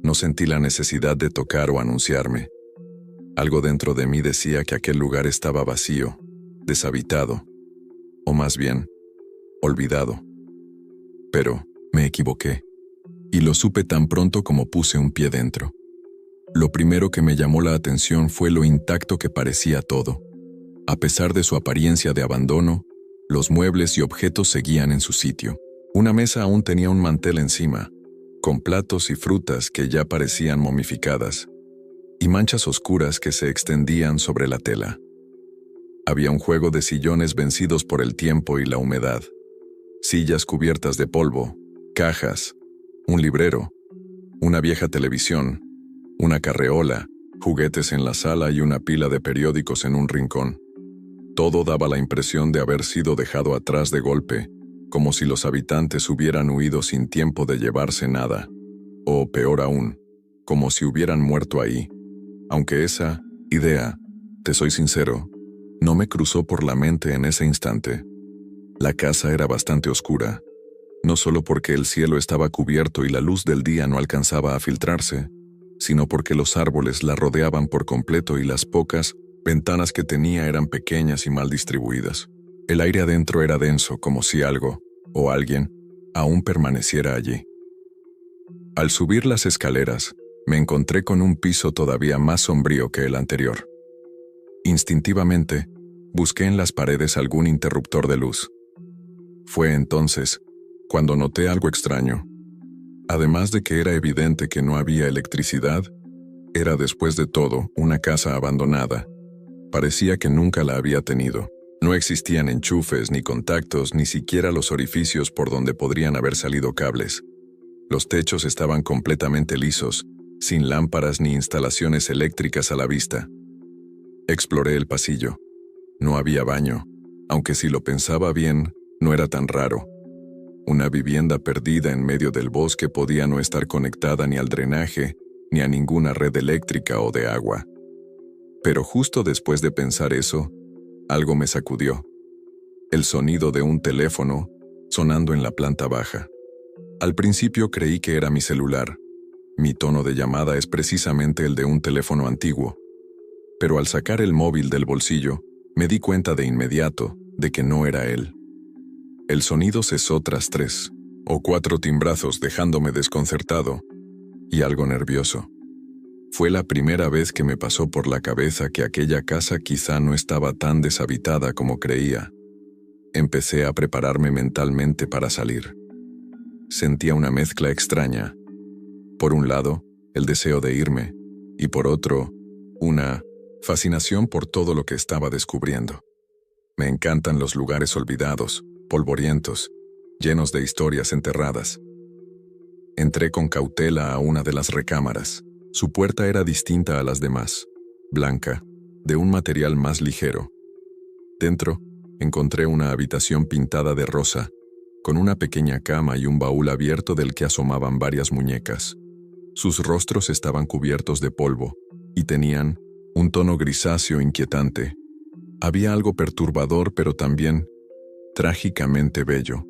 No sentí la necesidad de tocar o anunciarme. Algo dentro de mí decía que aquel lugar estaba vacío, deshabitado, o más bien, olvidado. Pero me equivoqué, y lo supe tan pronto como puse un pie dentro. Lo primero que me llamó la atención fue lo intacto que parecía todo. A pesar de su apariencia de abandono, los muebles y objetos seguían en su sitio. Una mesa aún tenía un mantel encima, con platos y frutas que ya parecían momificadas, y manchas oscuras que se extendían sobre la tela. Había un juego de sillones vencidos por el tiempo y la humedad, sillas cubiertas de polvo, cajas, un librero, una vieja televisión, una carreola, juguetes en la sala y una pila de periódicos en un rincón. Todo daba la impresión de haber sido dejado atrás de golpe, como si los habitantes hubieran huido sin tiempo de llevarse nada, o peor aún, como si hubieran muerto ahí. Aunque esa idea, te soy sincero, no me cruzó por la mente en ese instante. La casa era bastante oscura, no solo porque el cielo estaba cubierto y la luz del día no alcanzaba a filtrarse, sino porque los árboles la rodeaban por completo y las pocas ventanas que tenía eran pequeñas y mal distribuidas. El aire adentro era denso, como si algo, o alguien, aún permaneciera allí. Al subir las escaleras, me encontré con un piso todavía más sombrío que el anterior. Instintivamente, busqué en las paredes algún interruptor de luz. Fue entonces cuando noté algo extraño. Además de que era evidente que no había electricidad, era después de todo una casa abandonada. Parecía que nunca la había tenido. No existían enchufes ni contactos, ni siquiera los orificios por donde podrían haber salido cables. Los techos estaban completamente lisos, sin lámparas ni instalaciones eléctricas a la vista. Exploré el pasillo. No había baño, aunque si lo pensaba bien, no era tan raro. Una vivienda perdida en medio del bosque podía no estar conectada ni al drenaje, ni a ninguna red eléctrica o de agua. Pero justo después de pensar eso, algo me sacudió. El sonido de un teléfono sonando en la planta baja. Al principio creí que era mi celular. Mi tono de llamada es precisamente el de un teléfono antiguo. Pero al sacar el móvil del bolsillo, me di cuenta de inmediato de que no era él. El sonido cesó tras 3 o 4 timbrazos, dejándome desconcertado y algo nervioso. Fue la primera vez que me pasó por la cabeza que aquella casa quizá no estaba tan deshabitada como creía. Empecé a prepararme mentalmente para salir. Sentía una mezcla extraña. Por un lado, el deseo de irme, y por otro, una fascinación por todo lo que estaba descubriendo. Me encantan los lugares olvidados, polvorientos, llenos de historias enterradas. Entré con cautela a una de las recámaras. Su puerta era distinta a las demás, blanca, de un material más ligero. Dentro, encontré una habitación pintada de rosa, con una pequeña cama y un baúl abierto del que asomaban varias muñecas. Sus rostros estaban cubiertos de polvo, y tenían un tono grisáceo inquietante. Había algo perturbador, pero también trágicamente bello.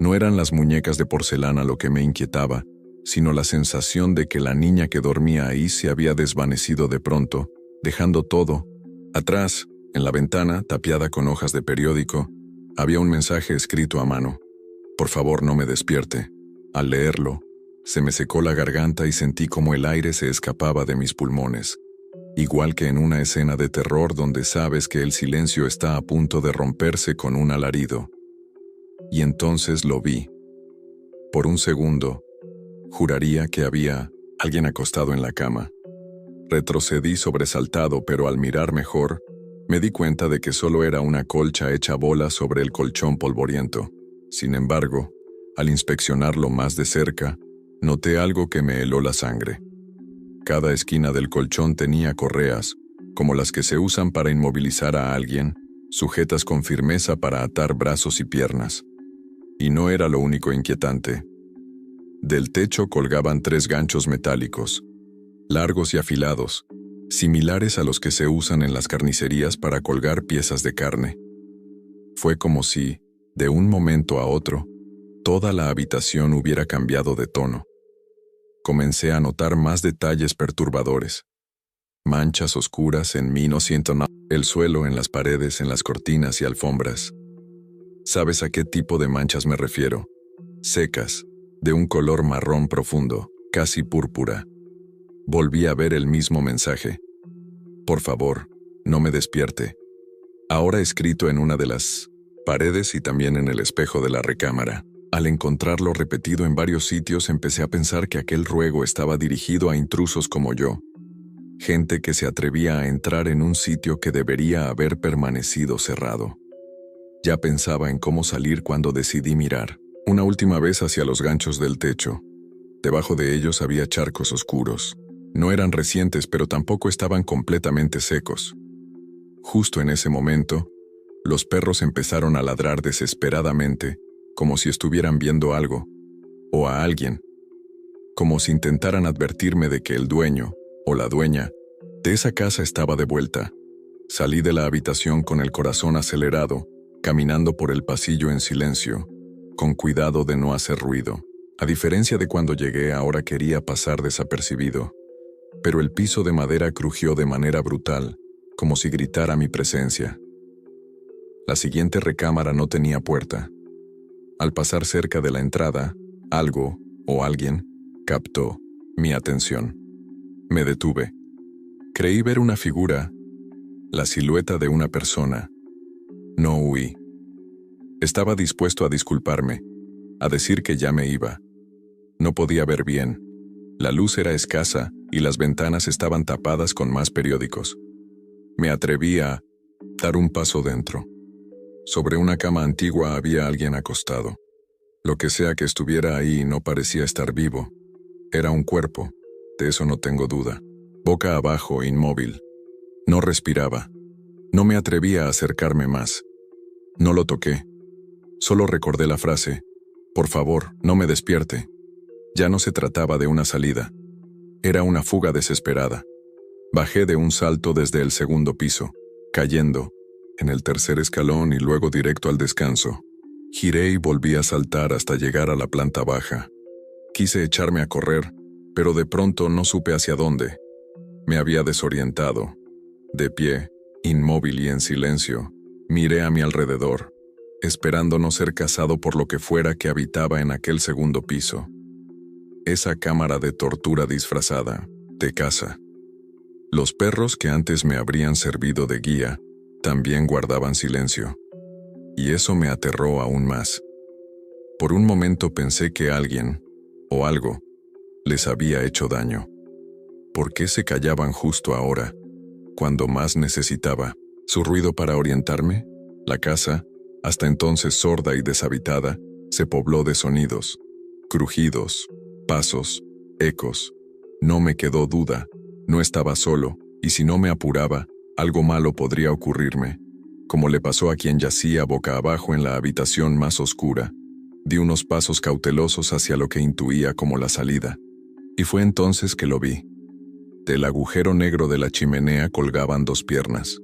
No eran las muñecas de porcelana lo que me inquietaba, sino la sensación de que la niña que dormía ahí se había desvanecido de pronto, dejando todo. Atrás, en la ventana, tapiada con hojas de periódico, había un mensaje escrito a mano. Por favor, no me despierte. Al leerlo, se me secó la garganta y sentí como el aire se escapaba de mis pulmones. Igual que en una escena de terror donde sabes que el silencio está a punto de romperse con un alarido. Y entonces lo vi. Por un segundo, juraría que había alguien acostado en la cama. Retrocedí sobresaltado, pero al mirar mejor, me di cuenta de que solo era una colcha hecha bola sobre el colchón polvoriento. Sin embargo, al inspeccionarlo más de cerca, noté algo que me heló la sangre. Cada esquina del colchón tenía correas, como las que se usan para inmovilizar a alguien, sujetas con firmeza para atar brazos y piernas. Y no era lo único inquietante. Del techo colgaban 3 ganchos metálicos, largos y afilados, similares a los que se usan en las carnicerías para colgar piezas de carne. Fue como si, de un momento a otro, toda la habitación hubiera cambiado de tono. comencé a notar más detalles perturbadores. Manchas oscuras en mí, no siento nada. El suelo, en las paredes, en las cortinas y alfombras. ¿Sabes a qué tipo de manchas me refiero? Secas, de un color marrón profundo, casi púrpura. Volví a ver el mismo mensaje. Por favor, no me despierte. Ahora escrito en una de las paredes y también en el espejo de la recámara. Al encontrarlo repetido en varios sitios, empecé a pensar que aquel ruego estaba dirigido a intrusos como yo. Gente que se atrevía a entrar en un sitio que debería haber permanecido cerrado. Ya pensaba en cómo salir cuando decidí mirar una última vez hacia los ganchos del techo. Debajo de ellos había charcos oscuros. No eran recientes, pero tampoco estaban completamente secos. Justo en ese momento, los perros empezaron a ladrar desesperadamente, como si estuvieran viendo algo, o a alguien, como si intentaran advertirme de que el dueño, o la dueña, de esa casa estaba de vuelta. Salí de la habitación con el corazón acelerado, caminando por el pasillo en silencio, con cuidado de no hacer ruido. A diferencia de cuando llegué, ahora quería pasar desapercibido, pero el piso de madera crujió de manera brutal, como si gritara mi presencia. La siguiente recámara no tenía puerta. Al pasar cerca de la entrada, algo, o alguien, captó mi atención. Me detuve. Creí ver una figura, la silueta de una persona. No huí. Estaba dispuesto a disculparme, a decir que ya me iba. No podía ver bien. La luz era escasa y las ventanas estaban tapadas con más periódicos. Me atreví a dar un paso dentro. Sobre una cama antigua había alguien acostado. Lo que sea que estuviera ahí no parecía estar vivo. Era un cuerpo, de eso no tengo duda. Boca abajo, inmóvil. No respiraba. No me atrevía a acercarme más. No lo toqué. Solo recordé la frase: por favor, no me despierte. Ya no se trataba de una salida. Era una fuga desesperada. Bajé de un salto desde el segundo piso, cayendo en el tercer escalón y luego directo al descanso. Giré y volví a saltar hasta llegar a la planta baja. Quise echarme a correr, pero de pronto no supe hacia dónde. Me había desorientado. De pie, inmóvil y en silencio, miré a mi alrededor, esperando no ser cazado por lo que fuera que habitaba en aquel segundo piso. Esa cámara de tortura disfrazada, de casa. Los perros que antes me habrían servido de guía, también guardaban silencio. Y eso me aterró aún más. Por un momento pensé que alguien, o algo, les había hecho daño. ¿Por qué se callaban justo ahora, cuando más necesitaba su ruido para orientarme? La casa, hasta entonces sorda y deshabitada, se pobló de sonidos, crujidos, pasos, ecos. No me quedó duda, no estaba solo, y si no me apuraba, algo malo podría ocurrirme, como le pasó a quien yacía boca abajo en la habitación más oscura. Di unos pasos cautelosos hacia lo que intuía como la salida, y fue entonces que lo vi. Del agujero negro de la chimenea colgaban dos piernas,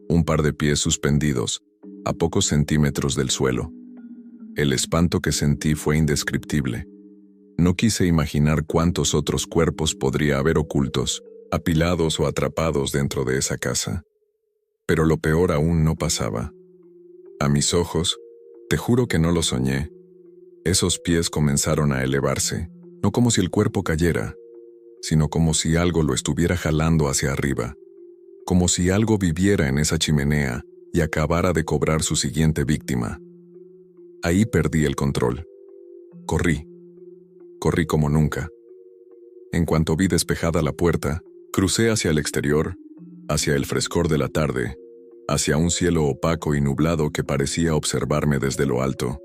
un par de pies suspendidos, a pocos centímetros del suelo. El espanto que sentí fue indescriptible. No quise imaginar cuántos otros cuerpos podría haber ocultos, apilados o atrapados dentro de esa casa. Pero lo peor aún no pasaba. A mis ojos, te juro que no lo soñé, esos pies comenzaron a elevarse, no como si el cuerpo cayera, sino como si algo lo estuviera jalando hacia arriba, como si algo viviera en esa chimenea y acabara de cobrar su siguiente víctima. Ahí perdí el control. Corrí como nunca. En cuanto vi despejada la puerta, crucé hacia el exterior, hacia el frescor de la tarde, hacia un cielo opaco y nublado que parecía observarme desde lo alto.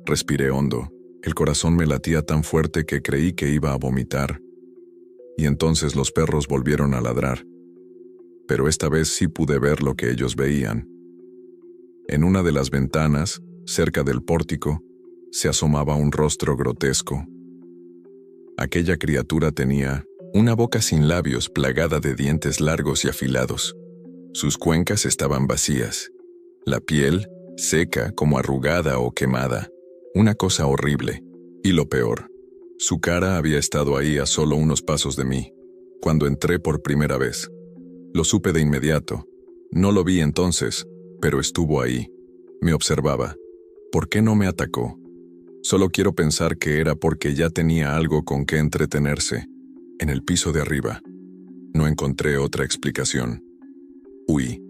Respiré hondo, el corazón me latía tan fuerte que creí que iba a vomitar. Y entonces los perros volvieron a ladrar. Pero esta vez sí pude ver lo que ellos veían. En una de las ventanas, cerca del pórtico, se asomaba un rostro grotesco. Aquella criatura tenía una boca sin labios plagada de dientes largos y afilados. Sus cuencas estaban vacías. La piel, seca como arrugada o quemada. Una cosa horrible. Y lo peor, Su cara había estado ahí a solo unos pasos de mí, cuando entré por primera vez. Lo supe de inmediato. No lo vi entonces, pero estuvo ahí. Me observaba. ¿Por qué no me atacó? Solo quiero pensar que era porque ya tenía algo con que entretenerse. En el piso de arriba. No encontré otra explicación. Huí.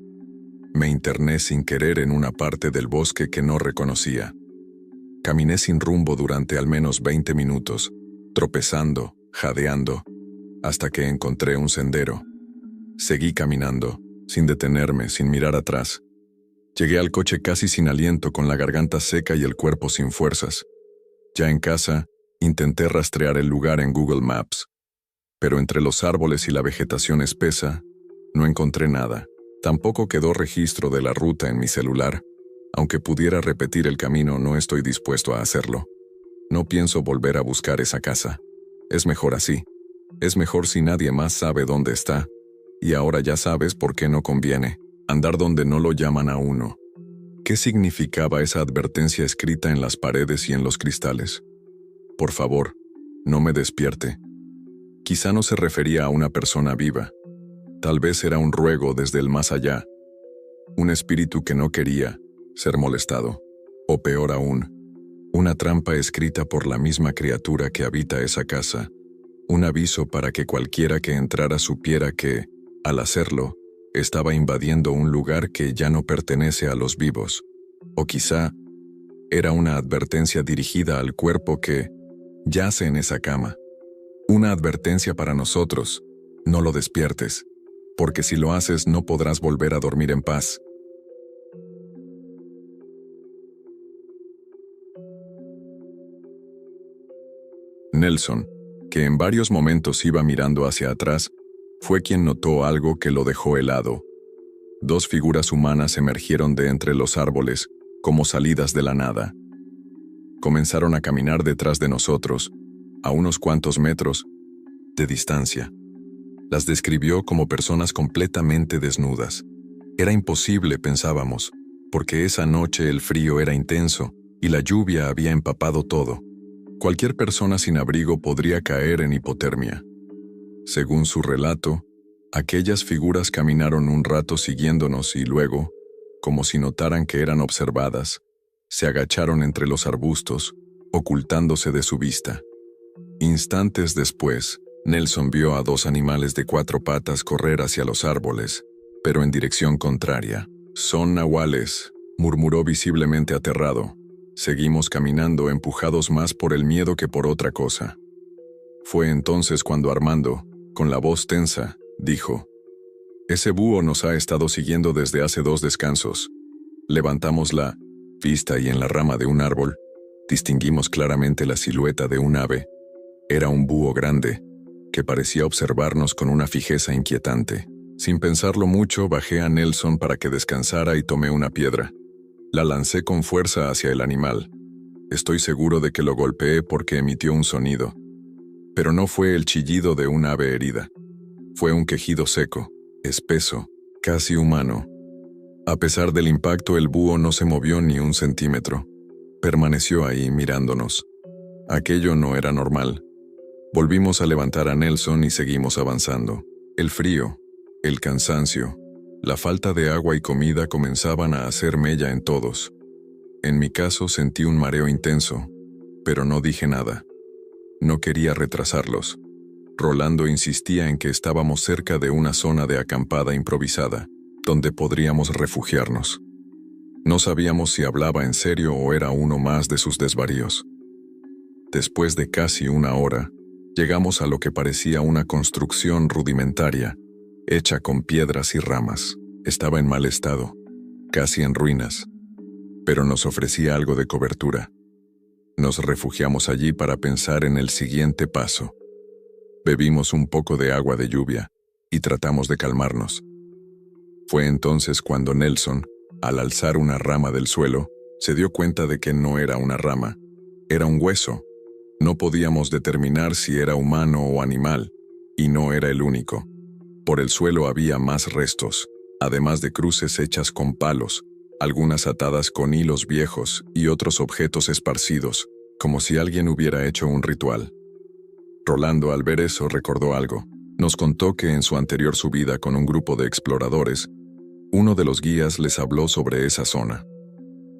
Me interné sin querer en una parte del bosque que no reconocía. Caminé sin rumbo durante al menos 20 minutos, tropezando, jadeando, hasta que encontré un sendero. Seguí caminando, sin detenerme, sin mirar atrás. Llegué al coche casi sin aliento, con la garganta seca y el cuerpo sin fuerzas. Ya en casa, intenté rastrear el lugar en Google Maps, pero entre los árboles y la vegetación espesa, no encontré nada. Tampoco quedó registro de la ruta en mi celular. Aunque pudiera repetir el camino, no estoy dispuesto a hacerlo. No pienso volver a buscar esa casa. Es mejor así. Es mejor si nadie más sabe dónde está. Y ahora ya sabes por qué no conviene andar donde no lo llaman a uno. ¿Qué significaba esa advertencia escrita en las paredes y en los cristales? Por favor, no me despierte. Quizá no se refería a una persona viva. Tal vez era un ruego desde el más allá. Un espíritu que no quería ser molestado. O peor aún, una trampa escrita por la misma criatura que habita esa casa. Un aviso para que cualquiera que entrara supiera que, al hacerlo, estaba invadiendo un lugar que ya no pertenece a los vivos. O quizá era una advertencia dirigida al cuerpo que yace en esa cama. Una advertencia para nosotros: no lo despiertes, porque si lo haces no podrás volver a dormir en paz. Nelson, que en varios momentos iba mirando hacia atrás, fue quien notó algo que lo dejó helado. Dos figuras humanas emergieron de entre los árboles, como salidas de la nada. Comenzaron a caminar detrás de nosotros, a unos cuantos metros de distancia. Las describió como personas completamente desnudas. Era imposible, pensábamos, porque esa noche el frío era intenso y la lluvia había empapado todo. Cualquier persona sin abrigo podría caer en hipotermia. Según su relato, aquellas figuras caminaron un rato siguiéndonos y luego, como si notaran que eran observadas, se agacharon entre los arbustos, ocultándose de su vista. Instantes después, Nelson vio a dos animales de 4 patas correr hacia los árboles, pero en dirección contraria. «Son nahuales», murmuró visiblemente aterrado. Seguimos caminando, empujados más por el miedo que por otra cosa. Fue entonces cuando Armando, con la voz tensa, dijo: «Ese búho nos ha estado siguiendo desde hace 2 descansos». Levantamos la vista y en la rama de un árbol distinguimos claramente la silueta de un ave. Era un búho grande, que parecía observarnos con una fijeza inquietante. Sin pensarlo mucho, bajé a Nelson para que descansara y tomé una piedra. La lancé con fuerza hacia el animal. Estoy seguro de que lo golpeé porque emitió un sonido. Pero no fue el chillido de un ave herida. Fue un quejido seco, espeso, casi humano. A pesar del impacto, el búho no se movió ni un centímetro. Permaneció ahí mirándonos. Aquello no era normal. Volvimos a levantar a Nelson y seguimos avanzando. El frío, el cansancio, la falta de agua y comida comenzaban a hacer mella en todos. En mi caso sentí un mareo intenso, pero no dije nada. No quería retrasarlos. Rolando insistía en que estábamos cerca de una zona de acampada improvisada, donde podríamos refugiarnos. No sabíamos si hablaba en serio o era uno más de sus desvaríos. Después de casi 1 hora, llegamos a lo que parecía una construcción rudimentaria, hecha con piedras y ramas. Estaba en mal estado, casi en ruinas, pero nos ofrecía algo de cobertura. Nos refugiamos allí para pensar en el siguiente paso. Bebimos un poco de agua de lluvia y tratamos de calmarnos. Fue entonces cuando Nelson, al alzar una rama del suelo, se dio cuenta de que no era una rama, era un hueso. No podíamos determinar si era humano o animal, y no era el único. Por el suelo había más restos, además de cruces hechas con palos, algunas atadas con hilos viejos y otros objetos esparcidos, como si alguien hubiera hecho un ritual. Rolando, al ver eso, recordó algo. Nos contó que en su anterior subida con un grupo de exploradores, uno de los guías les habló sobre esa zona.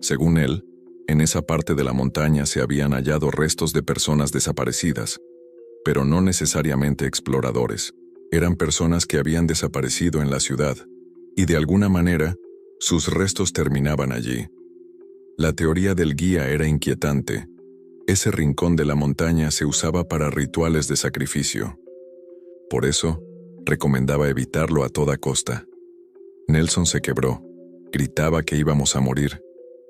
Según él, en esa parte de la montaña se habían hallado restos de personas desaparecidas, pero no necesariamente exploradores. Eran personas que habían desaparecido en la ciudad, y de alguna manera, sus restos terminaban allí. La teoría del guía era inquietante. Ese rincón de la montaña se usaba para rituales de sacrificio. Por eso, recomendaba evitarlo a toda costa. Nelson se quebró. Gritaba que íbamos a morir,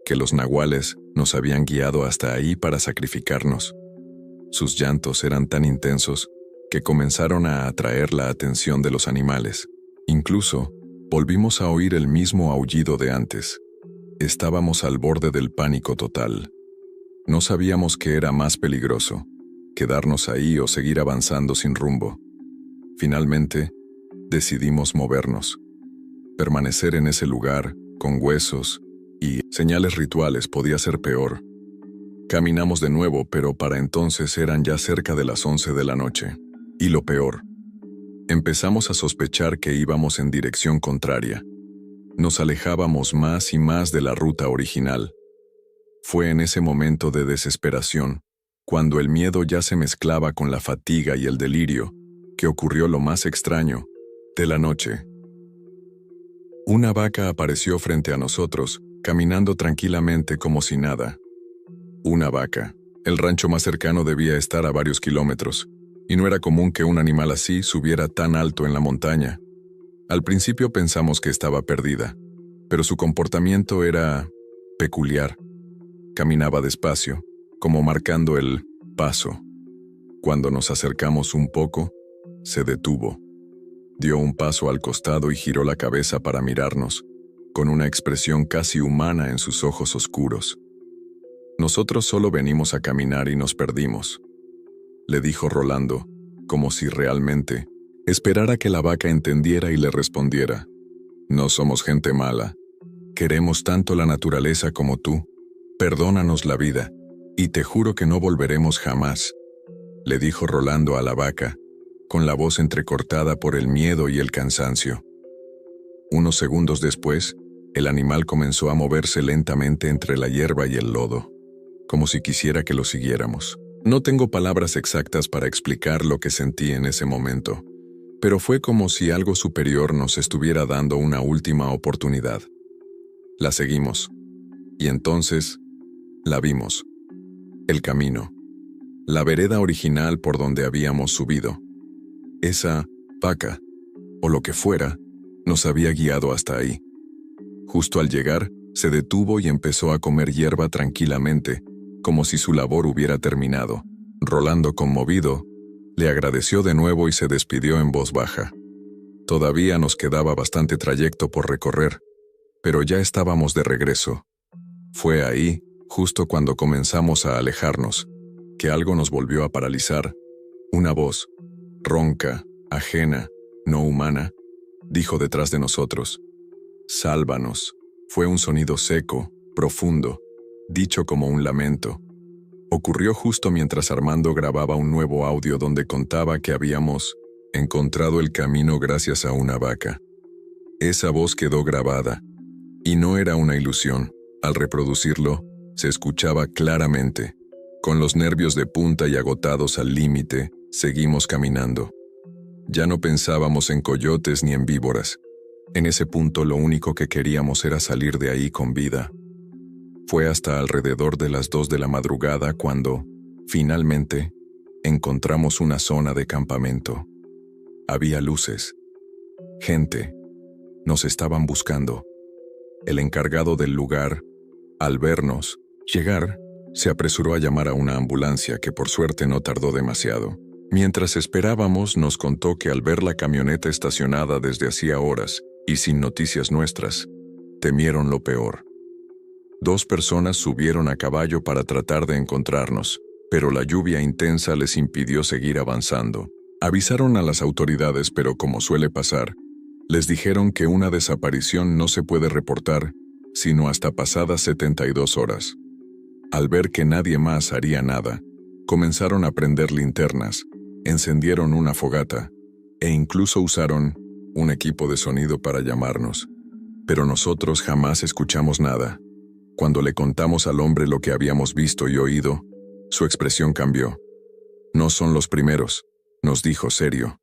que los nahuales nos habían guiado hasta ahí para sacrificarnos. Sus llantos eran tan intensos que comenzaron a atraer la atención de los animales. Incluso, volvimos a oír el mismo aullido de antes. Estábamos al borde del pánico total. No sabíamos qué era más peligroso, quedarnos ahí o seguir avanzando sin rumbo. Finalmente, decidimos movernos. Permanecer en ese lugar, con huesos y señales rituales, podía ser peor. Caminamos de nuevo, pero para entonces eran ya cerca de las 11 de la noche. Y lo peor, empezamos a sospechar que íbamos en dirección contraria. Nos alejábamos más y más de la ruta original. Fue en ese momento de desesperación, cuando el miedo ya se mezclaba con la fatiga y el delirio, que ocurrió lo más extraño de la noche. Una vaca apareció frente a nosotros, caminando tranquilamente como si nada. Una vaca. El rancho más cercano debía estar a varios kilómetros, y no era común que un animal así subiera tan alto en la montaña. Al principio pensamos que estaba perdida, pero su comportamiento era peculiar. Caminaba despacio, como marcando el paso. Cuando nos acercamos un poco, se detuvo. Dio un paso al costado y giró la cabeza para mirarnos, con una expresión casi humana en sus ojos oscuros. Nosotros solo venimos a caminar y nos perdimos, le dijo Rolando, como si realmente esperara que la vaca entendiera y le respondiera. No somos gente mala. Queremos tanto la naturaleza como tú. Perdónanos la vida, y te juro que no volveremos jamás, le dijo Rolando a la vaca, con la voz entrecortada por el miedo y el cansancio. Unos segundos después, el animal comenzó a moverse lentamente entre la hierba y el lodo, como si quisiera que lo siguiéramos. No tengo palabras exactas para explicar lo que sentí en ese momento, pero fue como si algo superior nos estuviera dando una última oportunidad. La seguimos, y entonces la vimos. El camino. La vereda original por donde habíamos subido. Esa vaca, o lo que fuera, nos había guiado hasta ahí. Justo al llegar, se detuvo y empezó a comer hierba tranquilamente, como si su labor hubiera terminado. Rolando, conmovido, le agradeció de nuevo y se despidió en voz baja. Todavía nos quedaba bastante trayecto por recorrer, pero ya estábamos de regreso. Fue ahí, justo cuando comenzamos a alejarnos, que algo nos volvió a paralizar. Una voz, ronca, ajena, no humana, dijo detrás de nosotros: «Sálvanos». Fue un sonido seco, profundo, dicho como un lamento. Ocurrió justo mientras Armando grababa un nuevo audio donde contaba que habíamos encontrado el camino gracias a una vaca. Esa voz quedó grabada, y no era una ilusión. Al reproducirlo, se escuchaba claramente. Con los nervios de punta y agotados al límite, seguimos caminando. Ya no pensábamos en coyotes ni en víboras. En ese punto lo único que queríamos era salir de ahí con vida. Fue hasta alrededor de las 2 de la madrugada cuando, finalmente, encontramos una zona de campamento. Había luces. Gente. Nos estaban buscando. El encargado del lugar, al vernos llegar, se apresuró a llamar a una ambulancia que por suerte no tardó demasiado. Mientras esperábamos, nos contó que al ver la camioneta estacionada desde hacía horas y sin noticias nuestras, temieron lo peor. 2 personas subieron a caballo para tratar de encontrarnos, pero la lluvia intensa les impidió seguir avanzando. Avisaron a las autoridades, pero como suele pasar, les dijeron que una desaparición no se puede reportar sino hasta pasadas 72 horas. Al ver que nadie más haría nada, comenzaron a prender linternas, Encendieron una fogata e incluso usaron un equipo de sonido para llamarnos. Pero nosotros jamás escuchamos nada. Cuando le contamos al hombre lo que habíamos visto y oído, su expresión cambió. No son los primeros, nos dijo serio.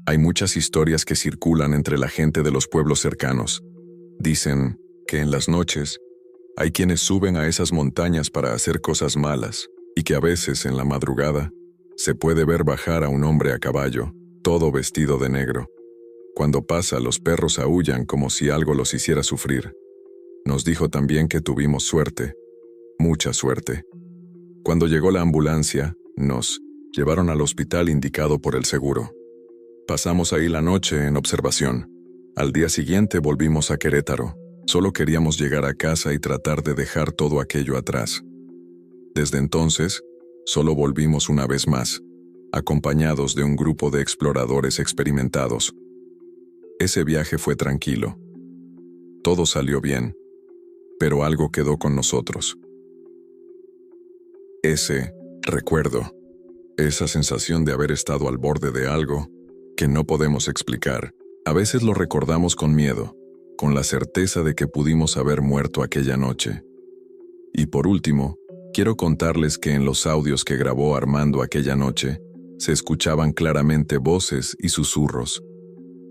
Hay muchas historias que circulan entre la gente de los pueblos cercanos. Dicen que en las noches hay quienes suben a esas montañas para hacer cosas malas y que a veces en la madrugada se puede ver bajar a un hombre a caballo, todo vestido de negro. Cuando pasa, los perros aúllan como si algo los hiciera sufrir. Nos dijo también que tuvimos suerte, mucha suerte. Cuando llegó la ambulancia, nos llevaron al hospital indicado por el seguro. Pasamos ahí la noche en observación. Al día siguiente volvimos a Querétaro. Solo queríamos llegar a casa y tratar de dejar todo aquello atrás. Desde entonces, solo volvimos una vez más, acompañados de un grupo de exploradores experimentados. Ese viaje fue tranquilo. Todo salió bien, pero algo quedó con nosotros. Ese recuerdo, esa sensación de haber estado al borde de algo que no podemos explicar. A veces lo recordamos con miedo, con la certeza de que pudimos haber muerto aquella noche. Y por último, quiero contarles que en los audios que grabó Armando aquella noche, se escuchaban claramente voces y susurros.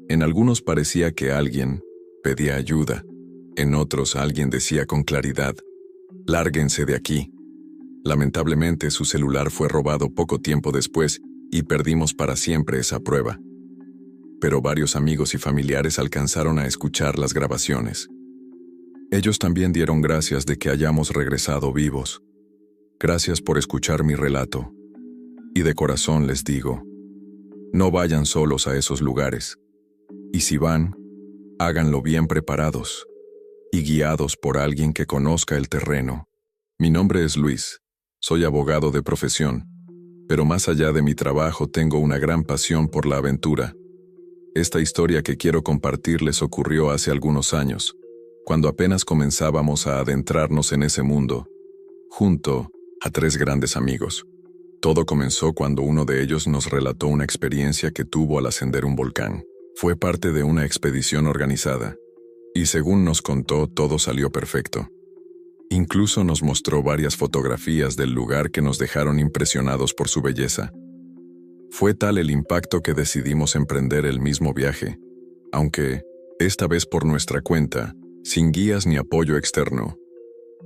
En algunos parecía que alguien pedía ayuda, en otros alguien decía con claridad, «Lárguense de aquí». Lamentablemente su celular fue robado poco tiempo después y perdimos para siempre esa prueba. Pero varios amigos y familiares alcanzaron a escuchar las grabaciones. Ellos también dieron gracias de que hayamos regresado vivos. Gracias por escuchar mi relato. Y de corazón les digo, no vayan solos a esos lugares. Y si van, háganlo bien preparados y guiados por alguien que conozca el terreno. Mi nombre es Luis, soy abogado de profesión, pero más allá de mi trabajo tengo una gran pasión por la aventura. Esta historia que quiero compartirles ocurrió hace algunos años, cuando apenas comenzábamos a adentrarnos en ese mundo, junto a 3 grandes amigos. Todo comenzó cuando uno de ellos nos relató una experiencia que tuvo al ascender un volcán. Fue parte de una expedición organizada, y según nos contó, todo salió perfecto. Incluso nos mostró varias fotografías del lugar que nos dejaron impresionados por su belleza. Fue tal el impacto que decidimos emprender el mismo viaje, aunque, esta vez por nuestra cuenta, sin guías ni apoyo externo.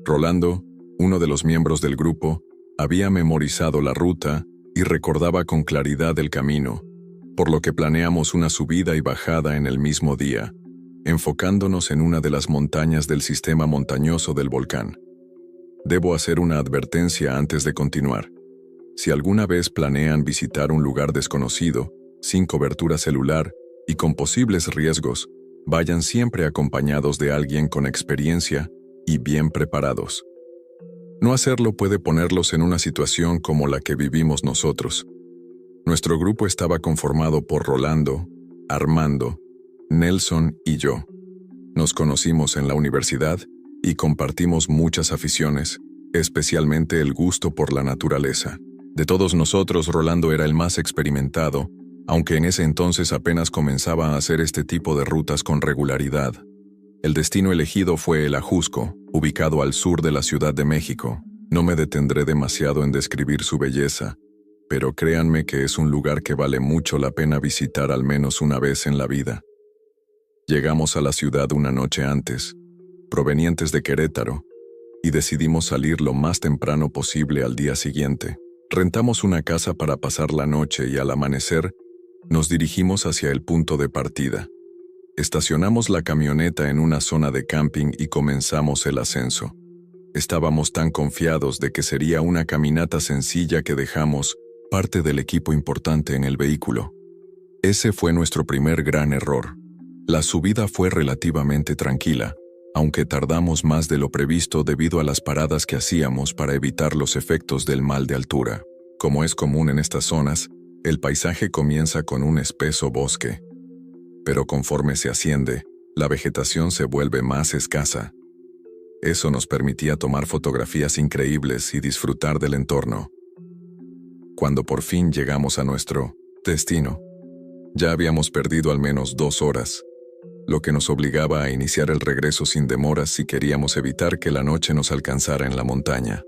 Rolando, uno de los miembros del grupo, había memorizado la ruta y recordaba con claridad el camino, por lo que planeamos una subida y bajada en el mismo día, enfocándonos en una de las montañas del sistema montañoso del volcán. Debo hacer una advertencia antes de continuar. Si alguna vez planean visitar un lugar desconocido, sin cobertura celular y con posibles riesgos, vayan siempre acompañados de alguien con experiencia y bien preparados. No hacerlo puede ponerlos en una situación como la que vivimos nosotros. Nuestro grupo estaba conformado por Rolando, Armando, Nelson y yo. Nos conocimos en la universidad y compartimos muchas aficiones, especialmente el gusto por la naturaleza. De todos nosotros, Rolando era el más experimentado, aunque en ese entonces apenas comenzaba a hacer este tipo de rutas con regularidad. El destino elegido fue el Ajusco, ubicado al sur de la Ciudad de México. No me detendré demasiado en describir su belleza, pero créanme que es un lugar que vale mucho la pena visitar al menos una vez en la vida. Llegamos a la ciudad una noche antes, provenientes de Querétaro, y decidimos salir lo más temprano posible al día siguiente. Rentamos una casa para pasar la noche y al amanecer nos dirigimos hacia el punto de partida. Estacionamos la camioneta en una zona de camping y comenzamos el ascenso. Estábamos tan confiados de que sería una caminata sencilla que dejamos parte del equipo importante en el vehículo. Ese fue nuestro primer gran error. La subida fue relativamente tranquila, aunque tardamos más de lo previsto debido a las paradas que hacíamos para evitar los efectos del mal de altura. Como es común en estas zonas, el paisaje comienza con un espeso bosque. Pero conforme se asciende, la vegetación se vuelve más escasa. Eso nos permitía tomar fotografías increíbles y disfrutar del entorno. Cuando por fin llegamos a nuestro destino, ya habíamos perdido al menos 2 horas, lo que nos obligaba a iniciar el regreso sin demoras si queríamos evitar que la noche nos alcanzara en la montaña.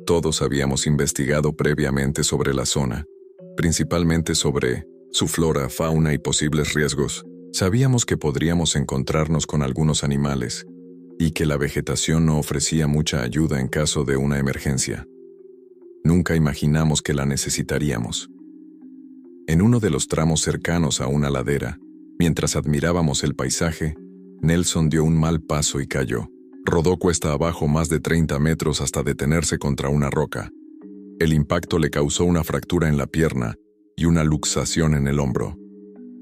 Todos habíamos investigado previamente sobre la zona, principalmente sobre su flora, fauna y posibles riesgos. Sabíamos que podríamos encontrarnos con algunos animales y que la vegetación no ofrecía mucha ayuda en caso de una emergencia. Nunca imaginamos que la necesitaríamos. En uno de los tramos cercanos a una ladera, mientras admirábamos el paisaje, Nelson dio un mal paso y cayó. Rodó cuesta abajo más de 30 metros hasta detenerse contra una roca. El impacto le causó una fractura en la pierna y una luxación en el hombro.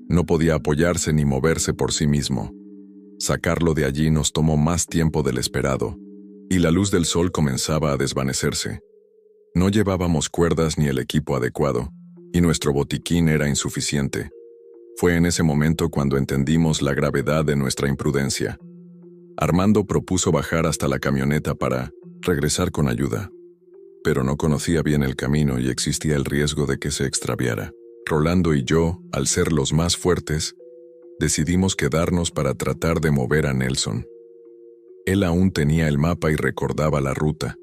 No podía apoyarse ni moverse por sí mismo. Sacarlo de allí nos tomó más tiempo del esperado, y la luz del sol comenzaba a desvanecerse. No llevábamos cuerdas ni el equipo adecuado, y nuestro botiquín era insuficiente. Fue en ese momento cuando entendimos la gravedad de nuestra imprudencia. Armando propuso bajar hasta la camioneta para regresar con ayuda, pero no conocía bien el camino y existía el riesgo de que se extraviara. Rolando y yo, al ser los más fuertes, decidimos quedarnos para tratar de mover a Nelson. Él aún tenía el mapa y recordaba la ruta.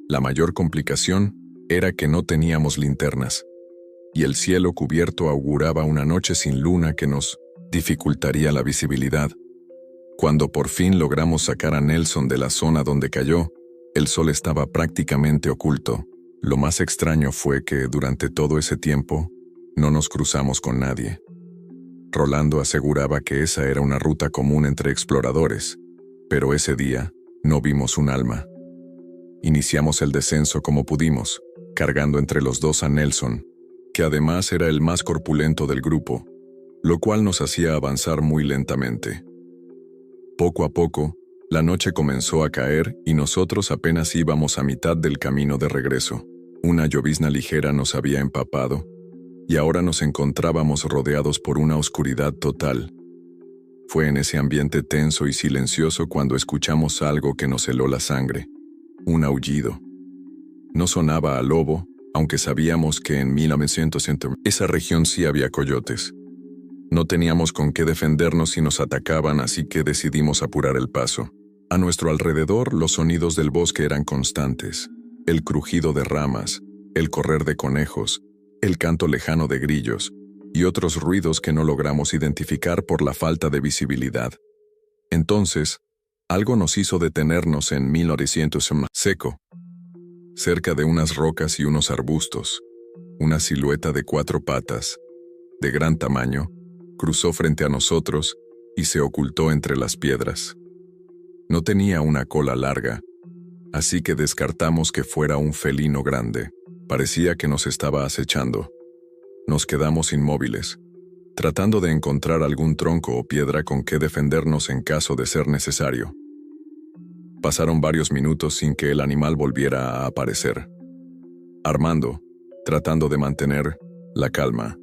La mayor complicación era que no teníamos linternas, y el cielo cubierto auguraba una noche sin luna que nos dificultaría la visibilidad. Cuando por fin logramos sacar a Nelson de la zona donde cayó, el sol estaba prácticamente oculto. Lo más extraño fue que durante todo ese tiempo no nos cruzamos con nadie. Rolando aseguraba que esa era una ruta común entre exploradores, pero ese día no vimos un alma. Iniciamos el descenso como pudimos, cargando entre los dos a Nelson, que además era el más corpulento del grupo, lo cual nos hacía avanzar muy lentamente. Poco a poco, la noche comenzó a caer y nosotros apenas íbamos a mitad del camino de regreso. Una llovizna ligera nos había empapado, y ahora nos encontrábamos rodeados por una oscuridad total. Fue en ese ambiente tenso y silencioso cuando escuchamos algo que nos heló la sangre: un aullido. No sonaba a lobo, aunque sabíamos que en 1900 esa región sí había coyotes. No teníamos con qué defendernos si nos atacaban, así que decidimos apurar el paso. A nuestro alrededor, los sonidos del bosque eran constantes: el crujido de ramas, el correr de conejos, el canto lejano de grillos y otros ruidos que no logramos identificar por la falta de visibilidad. Entonces, algo nos hizo detenernos en 1900 seco. Cerca de unas rocas y unos arbustos, una silueta de 4 patas, de gran tamaño, cruzó frente a nosotros y se ocultó entre las piedras. No tenía una cola larga, así que descartamos que fuera un felino grande. Parecía que nos estaba acechando. Nos quedamos inmóviles, tratando de encontrar algún tronco o piedra con que defendernos en caso de ser necesario. Pasaron varios minutos sin que el animal volviera a aparecer. Armando, tratando de mantener la calma,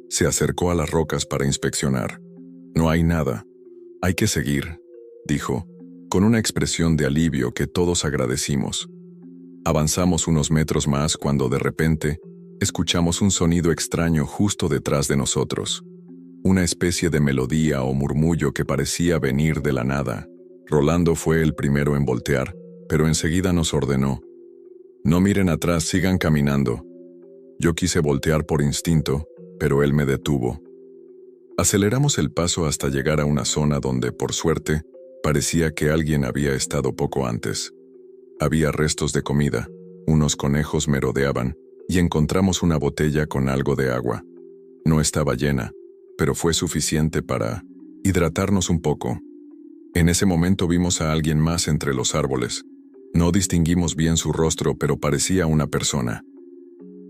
se acercó a las rocas para inspeccionar. «No hay nada. Hay que seguir», dijo, con una expresión de alivio que todos agradecimos. Avanzamos unos metros más cuando de repente escuchamos un sonido extraño justo detrás de nosotros. Una especie de melodía o murmullo que parecía venir de la nada. Rolando fue el primero en voltear, pero enseguida nos ordenó: «No miren atrás, sigan caminando». Yo quise voltear por instinto, pero él me detuvo. Aceleramos el paso hasta llegar a una zona donde, por suerte, parecía que alguien había estado poco antes. Había restos de comida, unos conejos merodeaban, y encontramos una botella con algo de agua. No estaba llena, pero fue suficiente para hidratarnos un poco. En ese momento vimos a alguien más entre los árboles. No distinguimos bien su rostro, pero parecía una persona.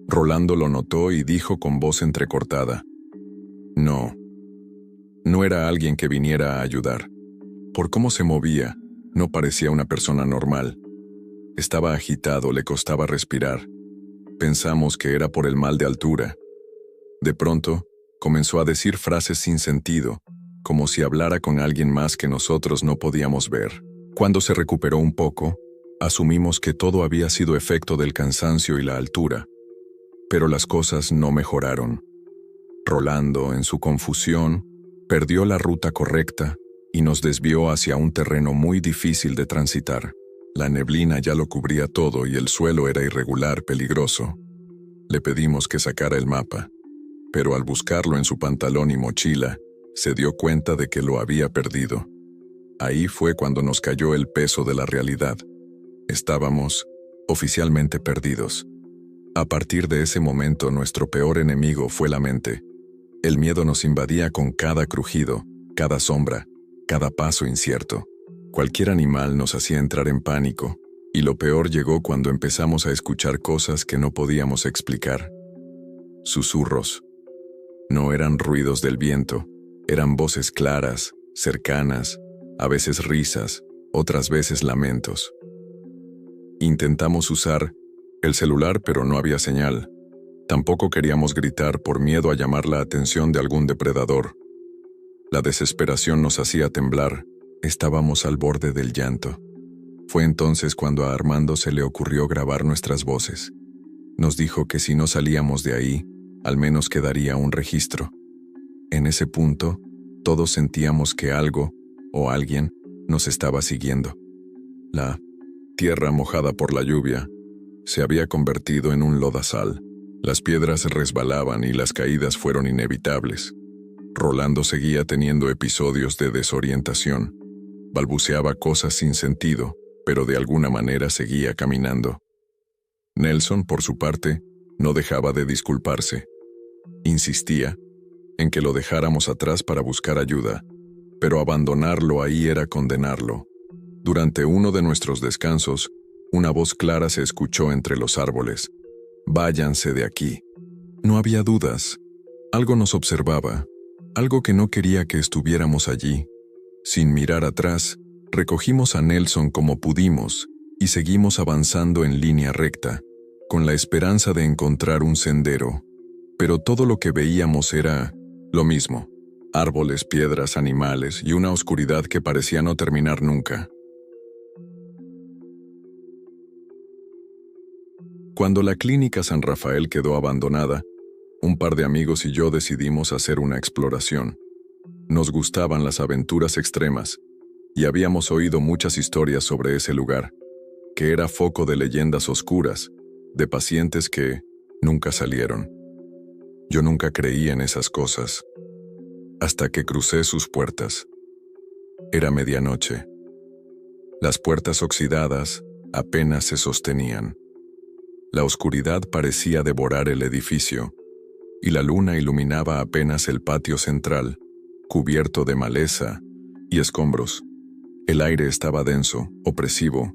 Rolando lo notó y dijo con voz entrecortada: No era alguien que viniera a ayudar. Por cómo se movía, no parecía una persona normal. Estaba agitado, le costaba respirar. Pensamos que era por el mal de altura. De pronto, comenzó a decir frases sin sentido, como si hablara con alguien más que nosotros no podíamos ver. Cuando se recuperó un poco, asumimos que todo había sido efecto del cansancio y la altura. Pero las cosas no mejoraron. Rolando, en su confusión, perdió la ruta correcta y nos desvió hacia un terreno muy difícil de transitar. La neblina ya lo cubría todo y el suelo era irregular, peligroso. Le pedimos que sacara el mapa, pero al buscarlo en su pantalón y mochila, se dio cuenta de que lo había perdido. Ahí fue cuando nos cayó el peso de la realidad. Estábamos oficialmente perdidos. A partir de ese momento, nuestro peor enemigo fue la mente. El miedo nos invadía con cada crujido, cada sombra, cada paso incierto. Cualquier animal nos hacía entrar en pánico, y lo peor llegó cuando empezamos a escuchar cosas que no podíamos explicar. Susurros. No eran ruidos del viento, eran voces claras, cercanas, a veces risas, otras veces lamentos. Intentamos usar el celular, pero no había señal. Tampoco queríamos gritar por miedo a llamar la atención de algún depredador. La desesperación nos hacía temblar. Estábamos al borde del llanto. Fue entonces cuando a Armando se le ocurrió grabar nuestras voces. Nos dijo que si no salíamos de ahí, al menos quedaría un registro. En ese punto, todos sentíamos que algo o alguien nos estaba siguiendo. La tierra mojada por la lluvia se había convertido en un lodazal. Las piedras resbalaban y las caídas fueron inevitables. Rolando seguía teniendo episodios de desorientación. Balbuceaba cosas sin sentido, pero de alguna manera seguía caminando. Nelson, por su parte, no dejaba de disculparse. Insistía en que lo dejáramos atrás para buscar ayuda, pero abandonarlo ahí era condenarlo. Durante uno de nuestros descansos, una voz clara se escuchó entre los árboles. «Váyanse de aquí». No había dudas. Algo nos observaba, algo que no quería que estuviéramos allí. Sin mirar atrás, recogimos a Nelson como pudimos y seguimos avanzando en línea recta, con la esperanza de encontrar un sendero. Pero todo lo que veíamos era lo mismo: árboles, piedras, animales y una oscuridad que parecía no terminar nunca. Cuando la clínica San Rafael quedó abandonada, un par de amigos y yo decidimos hacer una exploración. Nos gustaban las aventuras extremas, y habíamos oído muchas historias sobre ese lugar, que era foco de leyendas oscuras, de pacientes que nunca salieron. Yo nunca creí en esas cosas, hasta que crucé sus puertas. Era medianoche. Las puertas oxidadas apenas se sostenían. La oscuridad parecía devorar el edificio, y la luna iluminaba apenas el patio central, cubierto de maleza y escombros. El aire estaba denso, opresivo,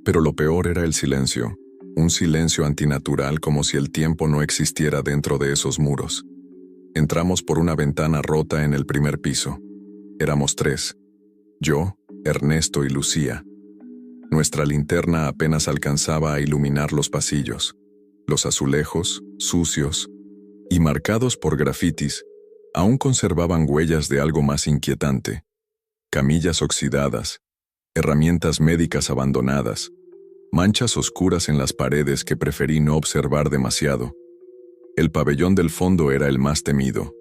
pero lo peor era el silencio, un silencio antinatural, como si el tiempo no existiera dentro de esos muros. Entramos por una ventana rota en el primer piso. Éramos 3: yo, Ernesto y Lucía. Nuestra linterna apenas alcanzaba a iluminar los pasillos. Los azulejos, sucios y marcados por grafitis, aún conservaban huellas de algo más inquietante: camillas oxidadas, herramientas médicas abandonadas, manchas oscuras en las paredes que preferí no observar demasiado. El pabellón del fondo era el más temido.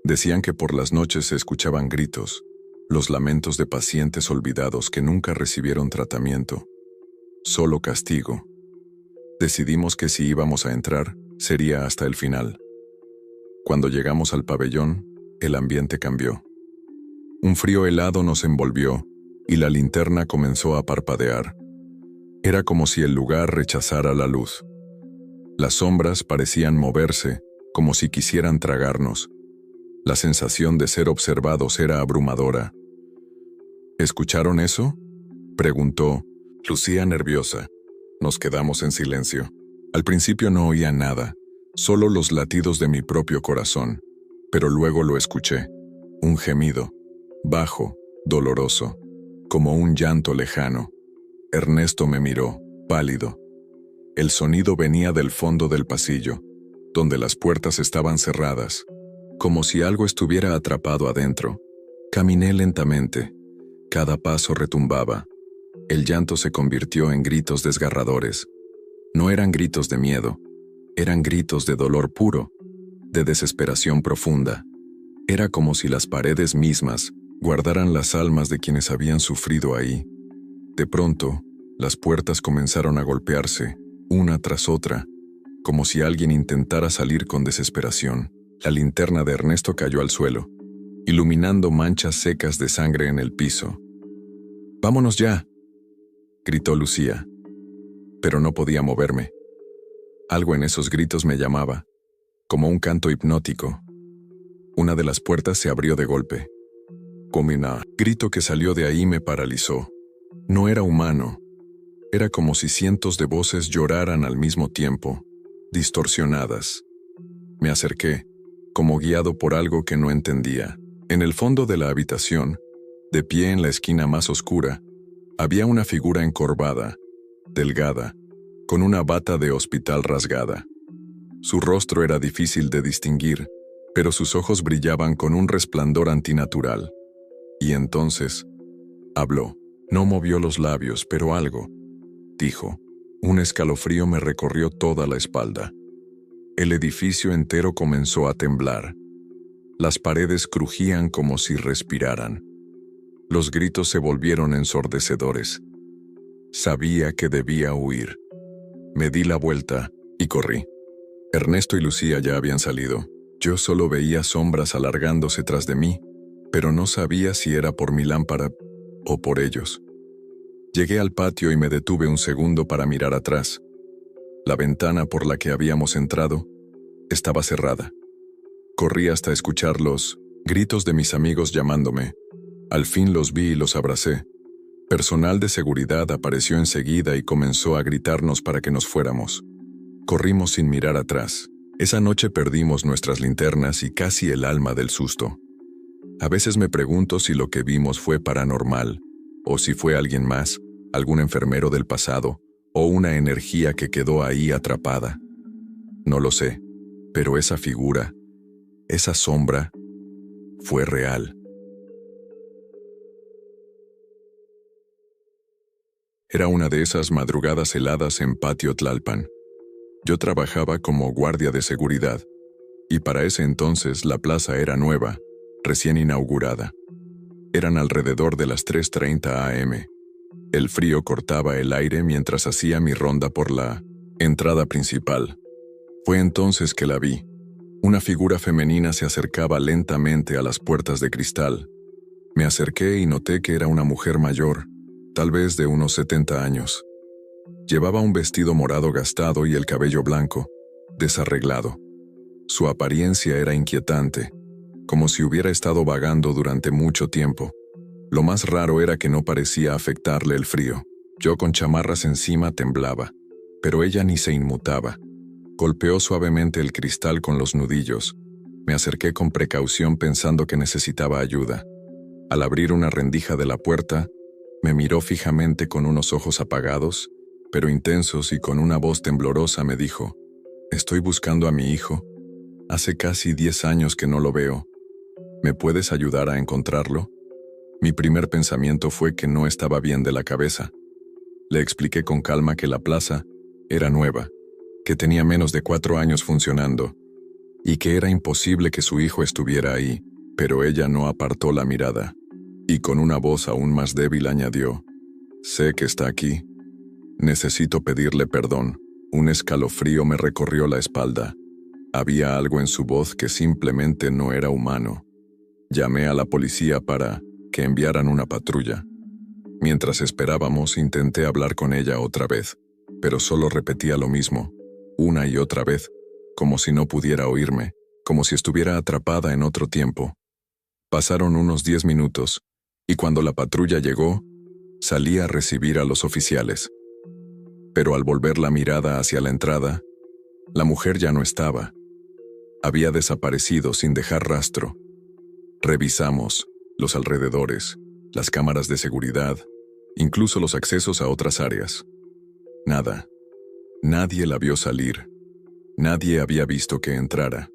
Decían que por las noches se escuchaban gritos, los lamentos de pacientes olvidados que nunca recibieron tratamiento, solo castigo. Decidimos que si íbamos a entrar, sería hasta el final. Cuando llegamos al pabellón, el ambiente cambió. Un frío helado nos envolvió y la linterna comenzó a parpadear. Era como si el lugar rechazara la luz. Las sombras parecían moverse, como si quisieran tragarnos. La sensación de ser observados era abrumadora. ¿Escucharon eso?, preguntó Lucía, nerviosa. Nos quedamos en silencio. Al principio no oía nada, solo los latidos de mi propio corazón, pero luego lo escuché. Un gemido, bajo, doloroso, como un llanto lejano. Ernesto me miró, pálido. El sonido venía del fondo del pasillo, donde las puertas estaban cerradas, como si algo estuviera atrapado adentro. Caminé lentamente. Cada paso retumbaba. El llanto se convirtió en gritos desgarradores. No eran gritos de miedo, Eran gritos de dolor puro, de desesperación profunda. Era como si las paredes mismas guardaran las almas de quienes habían sufrido ahí. De pronto, las puertas comenzaron a golpearse, una tras otra, como si alguien intentara salir con desesperación. La linterna de Ernesto cayó al suelo, iluminando manchas secas de sangre en el piso. «¡Vámonos ya!», gritó Lucía, pero no podía moverme. Algo en esos gritos me llamaba, como un canto hipnótico. Una de las puertas se abrió de golpe. Comina, grito que salió de ahí me paralizó. No era humano. Era como si cientos de voces lloraran al mismo tiempo, distorsionadas. Me acerqué, como guiado por algo que no entendía. En el fondo de la habitación, de pie en la esquina más oscura, había una figura encorvada, delgada, con una bata de hospital rasgada. Su rostro era difícil de distinguir, pero sus ojos brillaban con un resplandor antinatural. Y entonces, habló. No movió los labios, pero algo, dijo. Un escalofrío me recorrió toda la espalda. El edificio entero comenzó a temblar. Las paredes crujían como si respiraran. Los gritos se volvieron ensordecedores. Sabía que debía huir. Me di la vuelta y corrí. Ernesto y Lucía ya habían salido. Yo solo veía sombras alargándose tras de mí, pero no sabía si era por mi lámpara o por ellos. Llegué al patio y me detuve un segundo para mirar atrás. La ventana por la que habíamos entrado estaba cerrada. Corrí hasta escuchar los gritos de mis amigos llamándome. Al fin los vi y los abracé. Personal de seguridad apareció enseguida y comenzó a gritarnos para que nos fuéramos. Corrimos sin mirar atrás. Esa noche perdimos nuestras linternas y casi el alma del susto. A veces me pregunto si lo que vimos fue paranormal, o si fue alguien más, algún enfermero del pasado, o una energía que quedó ahí atrapada. No lo sé, pero esa figura, esa sombra, fue real. Era una de esas madrugadas heladas en Patio Tlalpan. Yo trabajaba como guardia de seguridad, y para ese entonces la plaza era nueva, recién inaugurada. Eran alrededor de las 3:30 am. El frío cortaba el aire mientras hacía mi ronda por la entrada principal. Fue entonces que la vi. Una figura femenina se acercaba lentamente a las puertas de cristal. Me acerqué y noté que era una mujer mayor, tal vez de unos 70 años. Llevaba un vestido morado gastado y el cabello blanco, desarreglado. Su apariencia era inquietante, como si hubiera estado vagando durante mucho tiempo. Lo más raro era que no parecía afectarle el frío. Yo con chamarras encima temblaba, pero ella ni se inmutaba. Golpeó suavemente el cristal con los nudillos. Me acerqué con precaución pensando que necesitaba ayuda. Al abrir una rendija de la puerta, me miró fijamente con unos ojos apagados, pero intensos, y con una voz temblorosa me dijo: «Estoy buscando a mi hijo. Hace casi 10 años que no lo veo. ¿Me puedes ayudar a encontrarlo?». Mi primer pensamiento fue que no estaba bien de la cabeza. Le expliqué con calma que la plaza era nueva, que tenía menos de 4 años funcionando, y que era imposible que su hijo estuviera ahí, pero ella no apartó la mirada, y con una voz aún más débil añadió: «Sé que está aquí. Necesito pedirle perdón». Un escalofrío me recorrió la espalda. Había algo en su voz que simplemente no era humano. Llamé a la policía para que enviaran una patrulla. Mientras esperábamos, intenté hablar con ella otra vez, pero solo repetía lo mismo, una y otra vez, como si no pudiera oírme, como si estuviera atrapada en otro tiempo. Pasaron unos 10 minutos, y cuando la patrulla llegó, salí a recibir a los oficiales. Pero al volver la mirada hacia la entrada, la mujer ya no estaba. Había desaparecido sin dejar rastro. Revisamos los alrededores, las cámaras de seguridad, incluso los accesos a otras áreas. Nada. Nadie la vio salir. Nadie había visto que entrara.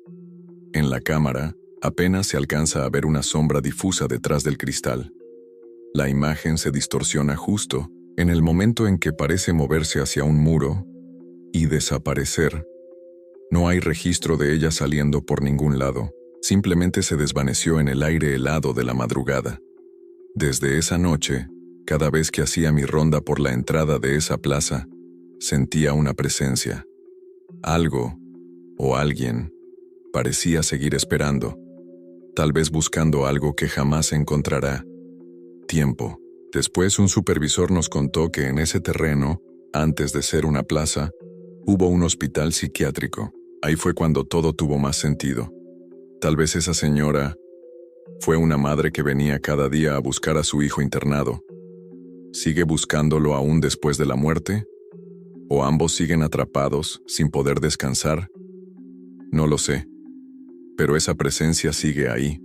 En la cámara, apenas se alcanza a ver una sombra difusa detrás del cristal. La imagen se distorsiona justo en el momento en que parece moverse hacia un muro y desaparecer. No hay registro de ella saliendo por ningún lado. Simplemente se desvaneció en el aire helado de la madrugada. Desde esa noche, cada vez que hacía mi ronda por la entrada de esa plaza, sentía una presencia. Algo, o alguien, parecía seguir esperando, tal vez buscando algo que jamás encontrará. Tiempo. Después un supervisor nos contó que en ese terreno, antes de ser una plaza, hubo un hospital psiquiátrico. Ahí fue cuando todo tuvo más sentido. Tal vez esa señora fue una madre que venía cada día a buscar a su hijo internado. ¿Sigue buscándolo aún después de la muerte? ¿O ambos siguen atrapados, sin poder descansar? No lo sé, pero esa presencia sigue ahí.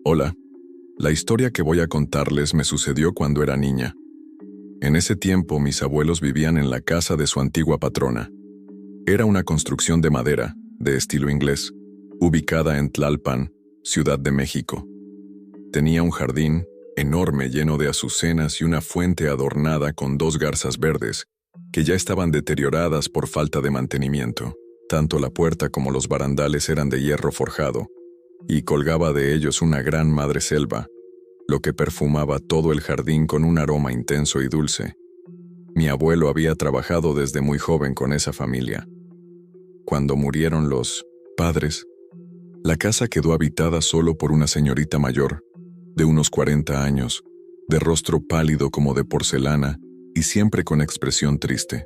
Hola, la historia que voy a contarles me sucedió cuando era niña. En ese tiempo mis abuelos vivían en la casa de su antigua patrona. Era una construcción de madera, de estilo inglés, ubicada en Tlalpan, Ciudad de México. Tenía un jardín enorme lleno de azucenas y una fuente adornada con 2 garzas verdes, que ya estaban deterioradas por falta de mantenimiento. Tanto la puerta como los barandales eran de hierro forjado, y colgaba de ellos una gran madreselva, lo que perfumaba todo el jardín con un aroma intenso y dulce. Mi abuelo había trabajado desde muy joven con esa familia. Cuando murieron los padres, la casa quedó habitada solo por una señorita mayor, de unos 40 años, de rostro pálido como de porcelana y siempre con expresión triste.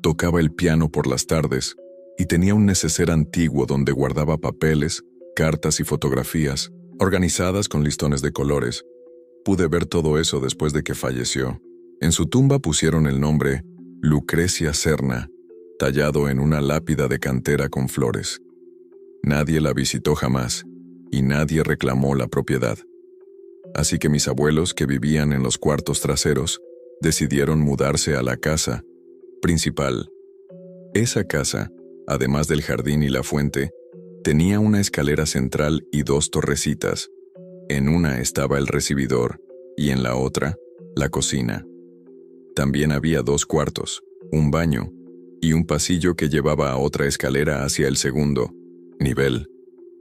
Tocaba el piano por las tardes y tenía un neceser antiguo donde guardaba papeles, cartas y fotografías, organizadas con listones de colores. Pude ver todo eso después de que falleció. En su tumba pusieron el nombre Lucrecia Serna, tallado en una lápida de cantera con flores. Nadie la visitó jamás, y nadie reclamó la propiedad. Así que mis abuelos, que vivían en los cuartos traseros, decidieron mudarse a la casa principal. Esa casa, además del jardín y la fuente, tenía una escalera central y 2 torrecitas. En una estaba el recibidor, y en la otra, la cocina. También había 2 cuartos, un baño, y un pasillo que llevaba a otra escalera hacia el segundo nivel,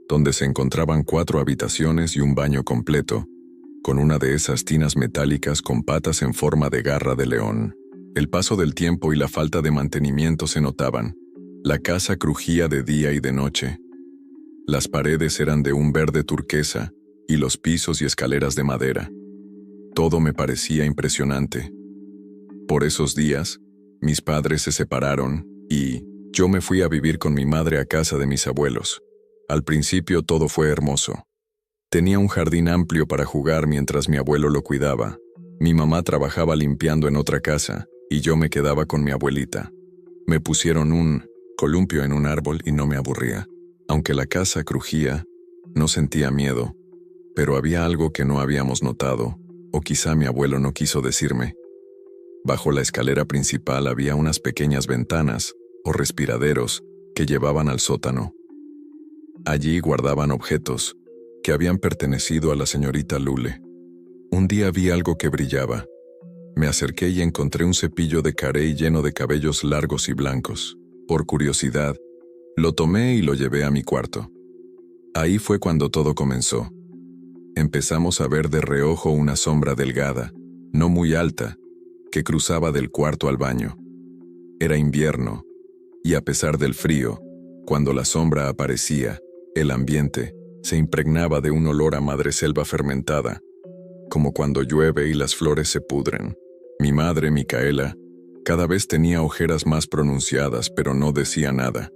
donde se encontraban 4 habitaciones y un baño completo, con una de esas tinas metálicas con patas en forma de garra de león. El paso del tiempo y la falta de mantenimiento se notaban. La casa crujía de día y de noche. Las paredes eran de un verde turquesa y los pisos y escaleras de madera. Todo me parecía impresionante. Por esos días, mis padres se separaron y yo me fui a vivir con mi madre a casa de mis abuelos. Al principio todo fue hermoso. Tenía un jardín amplio para jugar mientras mi abuelo lo cuidaba. Mi mamá trabajaba limpiando en otra casa y yo me quedaba con mi abuelita. Me pusieron un columpio en un árbol y no me aburría. Aunque la casa crujía, no sentía miedo, pero había algo que no habíamos notado, o quizá mi abuelo no quiso decirme. Bajo la escalera principal había unas pequeñas ventanas, o respiraderos, que llevaban al sótano. Allí guardaban objetos que habían pertenecido a la señorita Lule. Un día vi algo que brillaba. Me acerqué y encontré un cepillo de carey lleno de cabellos largos y blancos. Por curiosidad, lo tomé y lo llevé a mi cuarto. Ahí fue cuando todo comenzó. Empezamos a ver de reojo una sombra delgada, no muy alta, que cruzaba del cuarto al baño. Era invierno, y a pesar del frío, cuando la sombra aparecía, el ambiente se impregnaba de un olor a madreselva fermentada, como cuando llueve y las flores se pudren. Mi madre, Micaela, cada vez tenía ojeras más pronunciadas, pero no decía nada.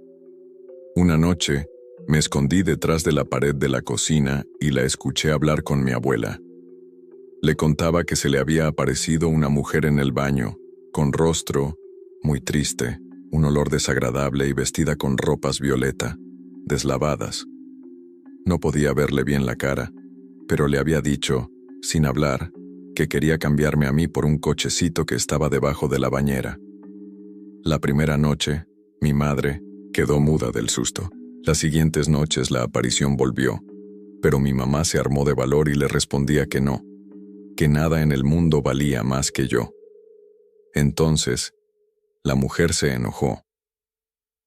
Una noche, me escondí detrás de la pared de la cocina y la escuché hablar con mi abuela. Le contaba que se le había aparecido una mujer en el baño, con rostro muy triste, un olor desagradable y vestida con ropas violeta, deslavadas. No podía verle bien la cara, pero le había dicho, sin hablar, que quería cambiarme a mí por un cochecito que estaba debajo de la bañera. La primera noche, mi madre quedó muda del susto. Las siguientes noches la aparición volvió, pero mi mamá se armó de valor y le respondía que no, que nada en el mundo valía más que yo. Entonces, la mujer se enojó.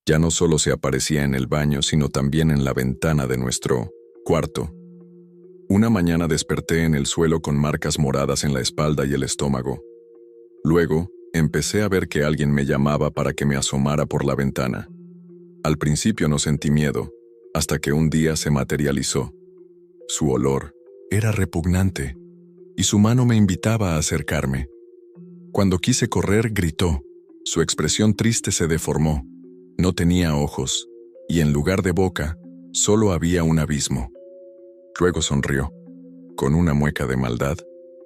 Ya no solo se aparecía en el baño, sino también en la ventana de nuestro cuarto. Una mañana desperté en el suelo con marcas moradas en la espalda y el estómago. Luego, empecé a ver que alguien me llamaba para que me asomara por la ventana. Al principio no sentí miedo, hasta que un día se materializó. Su olor era repugnante, y su mano me invitaba a acercarme. Cuando quise correr, gritó. Su expresión triste se deformó. No tenía ojos, y en lugar de boca, solo había un abismo. Luego sonrió, con una mueca de maldad,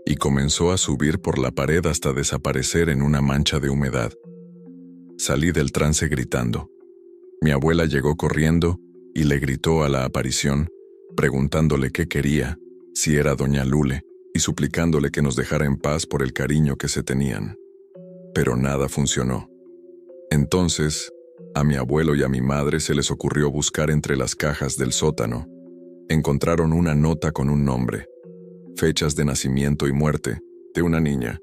y comenzó a subir por la pared hasta desaparecer en una mancha de humedad. Salí del trance gritando. Mi abuela llegó corriendo y le gritó a la aparición, preguntándole qué quería, si era doña Lule, y suplicándole que nos dejara en paz por el cariño que se tenían. Pero nada funcionó. Entonces, a mi abuelo y a mi madre se les ocurrió buscar entre las cajas del sótano. Encontraron una nota con un nombre, fechas de nacimiento y muerte de una niña,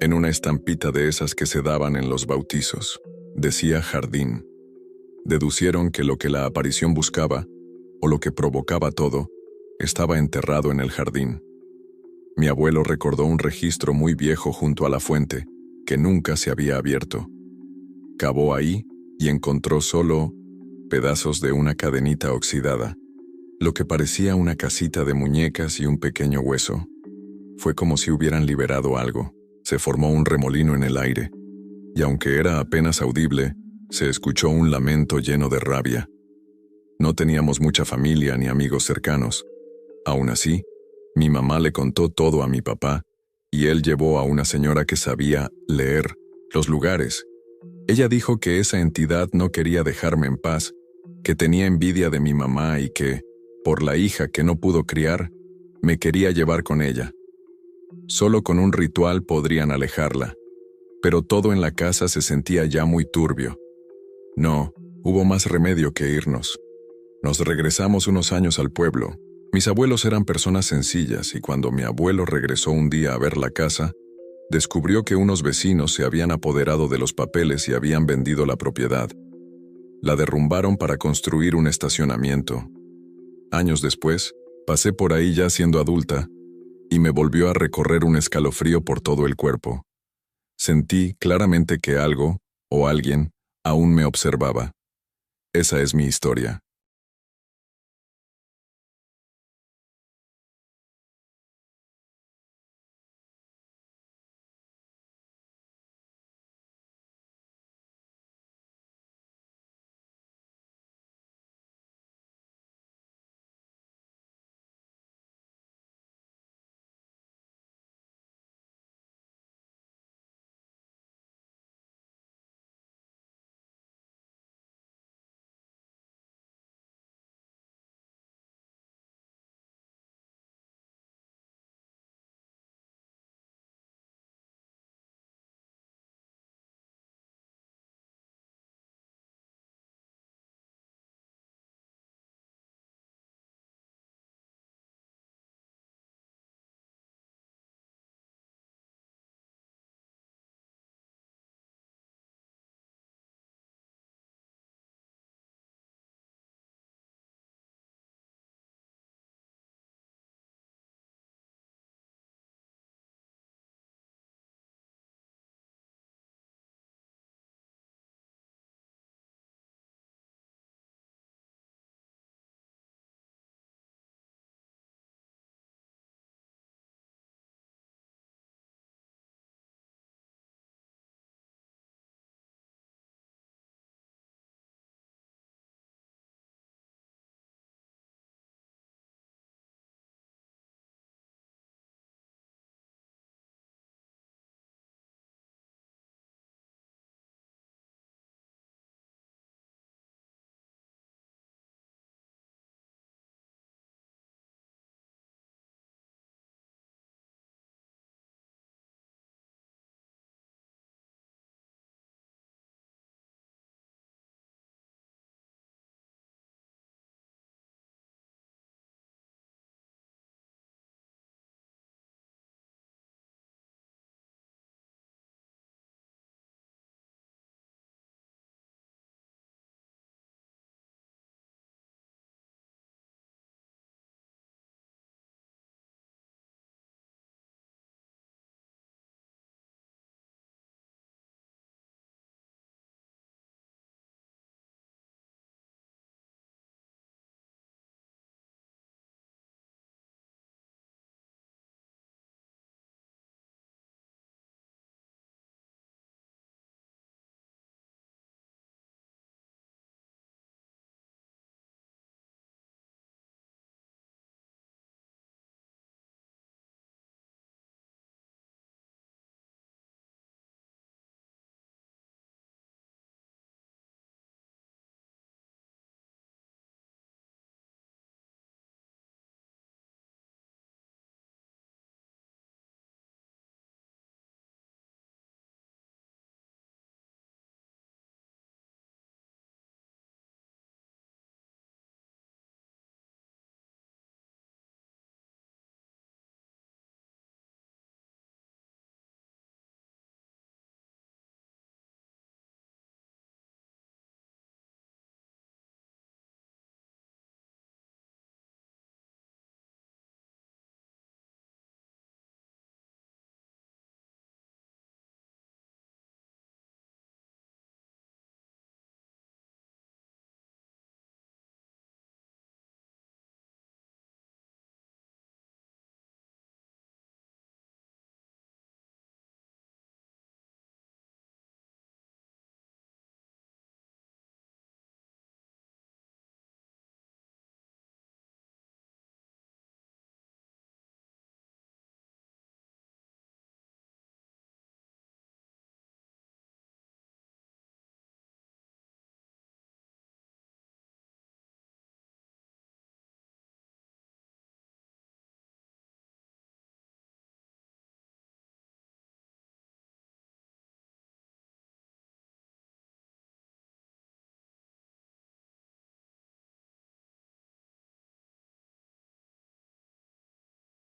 en una estampita de esas que se daban en los bautizos. Decía jardín. Deducieron que lo que la aparición buscaba, o lo que provocaba todo, estaba enterrado en el jardín. Mi abuelo recordó un registro muy viejo junto a la fuente, que nunca se había abierto. Cavó ahí y encontró solo pedazos de una cadenita oxidada, lo que parecía una casita de muñecas y un pequeño hueso. Fue como si hubieran liberado algo. Se formó un remolino en el aire, y aunque era apenas audible, se escuchó un lamento lleno de rabia. No teníamos mucha familia ni amigos cercanos. Aún así, mi mamá le contó todo a mi papá, y él llevó a una señora que sabía leer los lugares. Ella dijo que esa entidad no quería dejarme en paz, que tenía envidia de mi mamá y que, por la hija que no pudo criar, me quería llevar con ella. Solo con un ritual podrían alejarla, pero todo en la casa se sentía ya muy turbio. No, hubo más remedio que irnos. Nos regresamos unos años al pueblo. Mis abuelos eran personas sencillas y cuando mi abuelo regresó un día a ver la casa, descubrió que unos vecinos se habían apoderado de los papeles y habían vendido la propiedad. La derrumbaron para construir un estacionamiento. Años después, pasé por ahí ya siendo adulta y me volvió a recorrer un escalofrío por todo el cuerpo. Sentí claramente que algo, o alguien, aún me observaba. Esa es mi historia.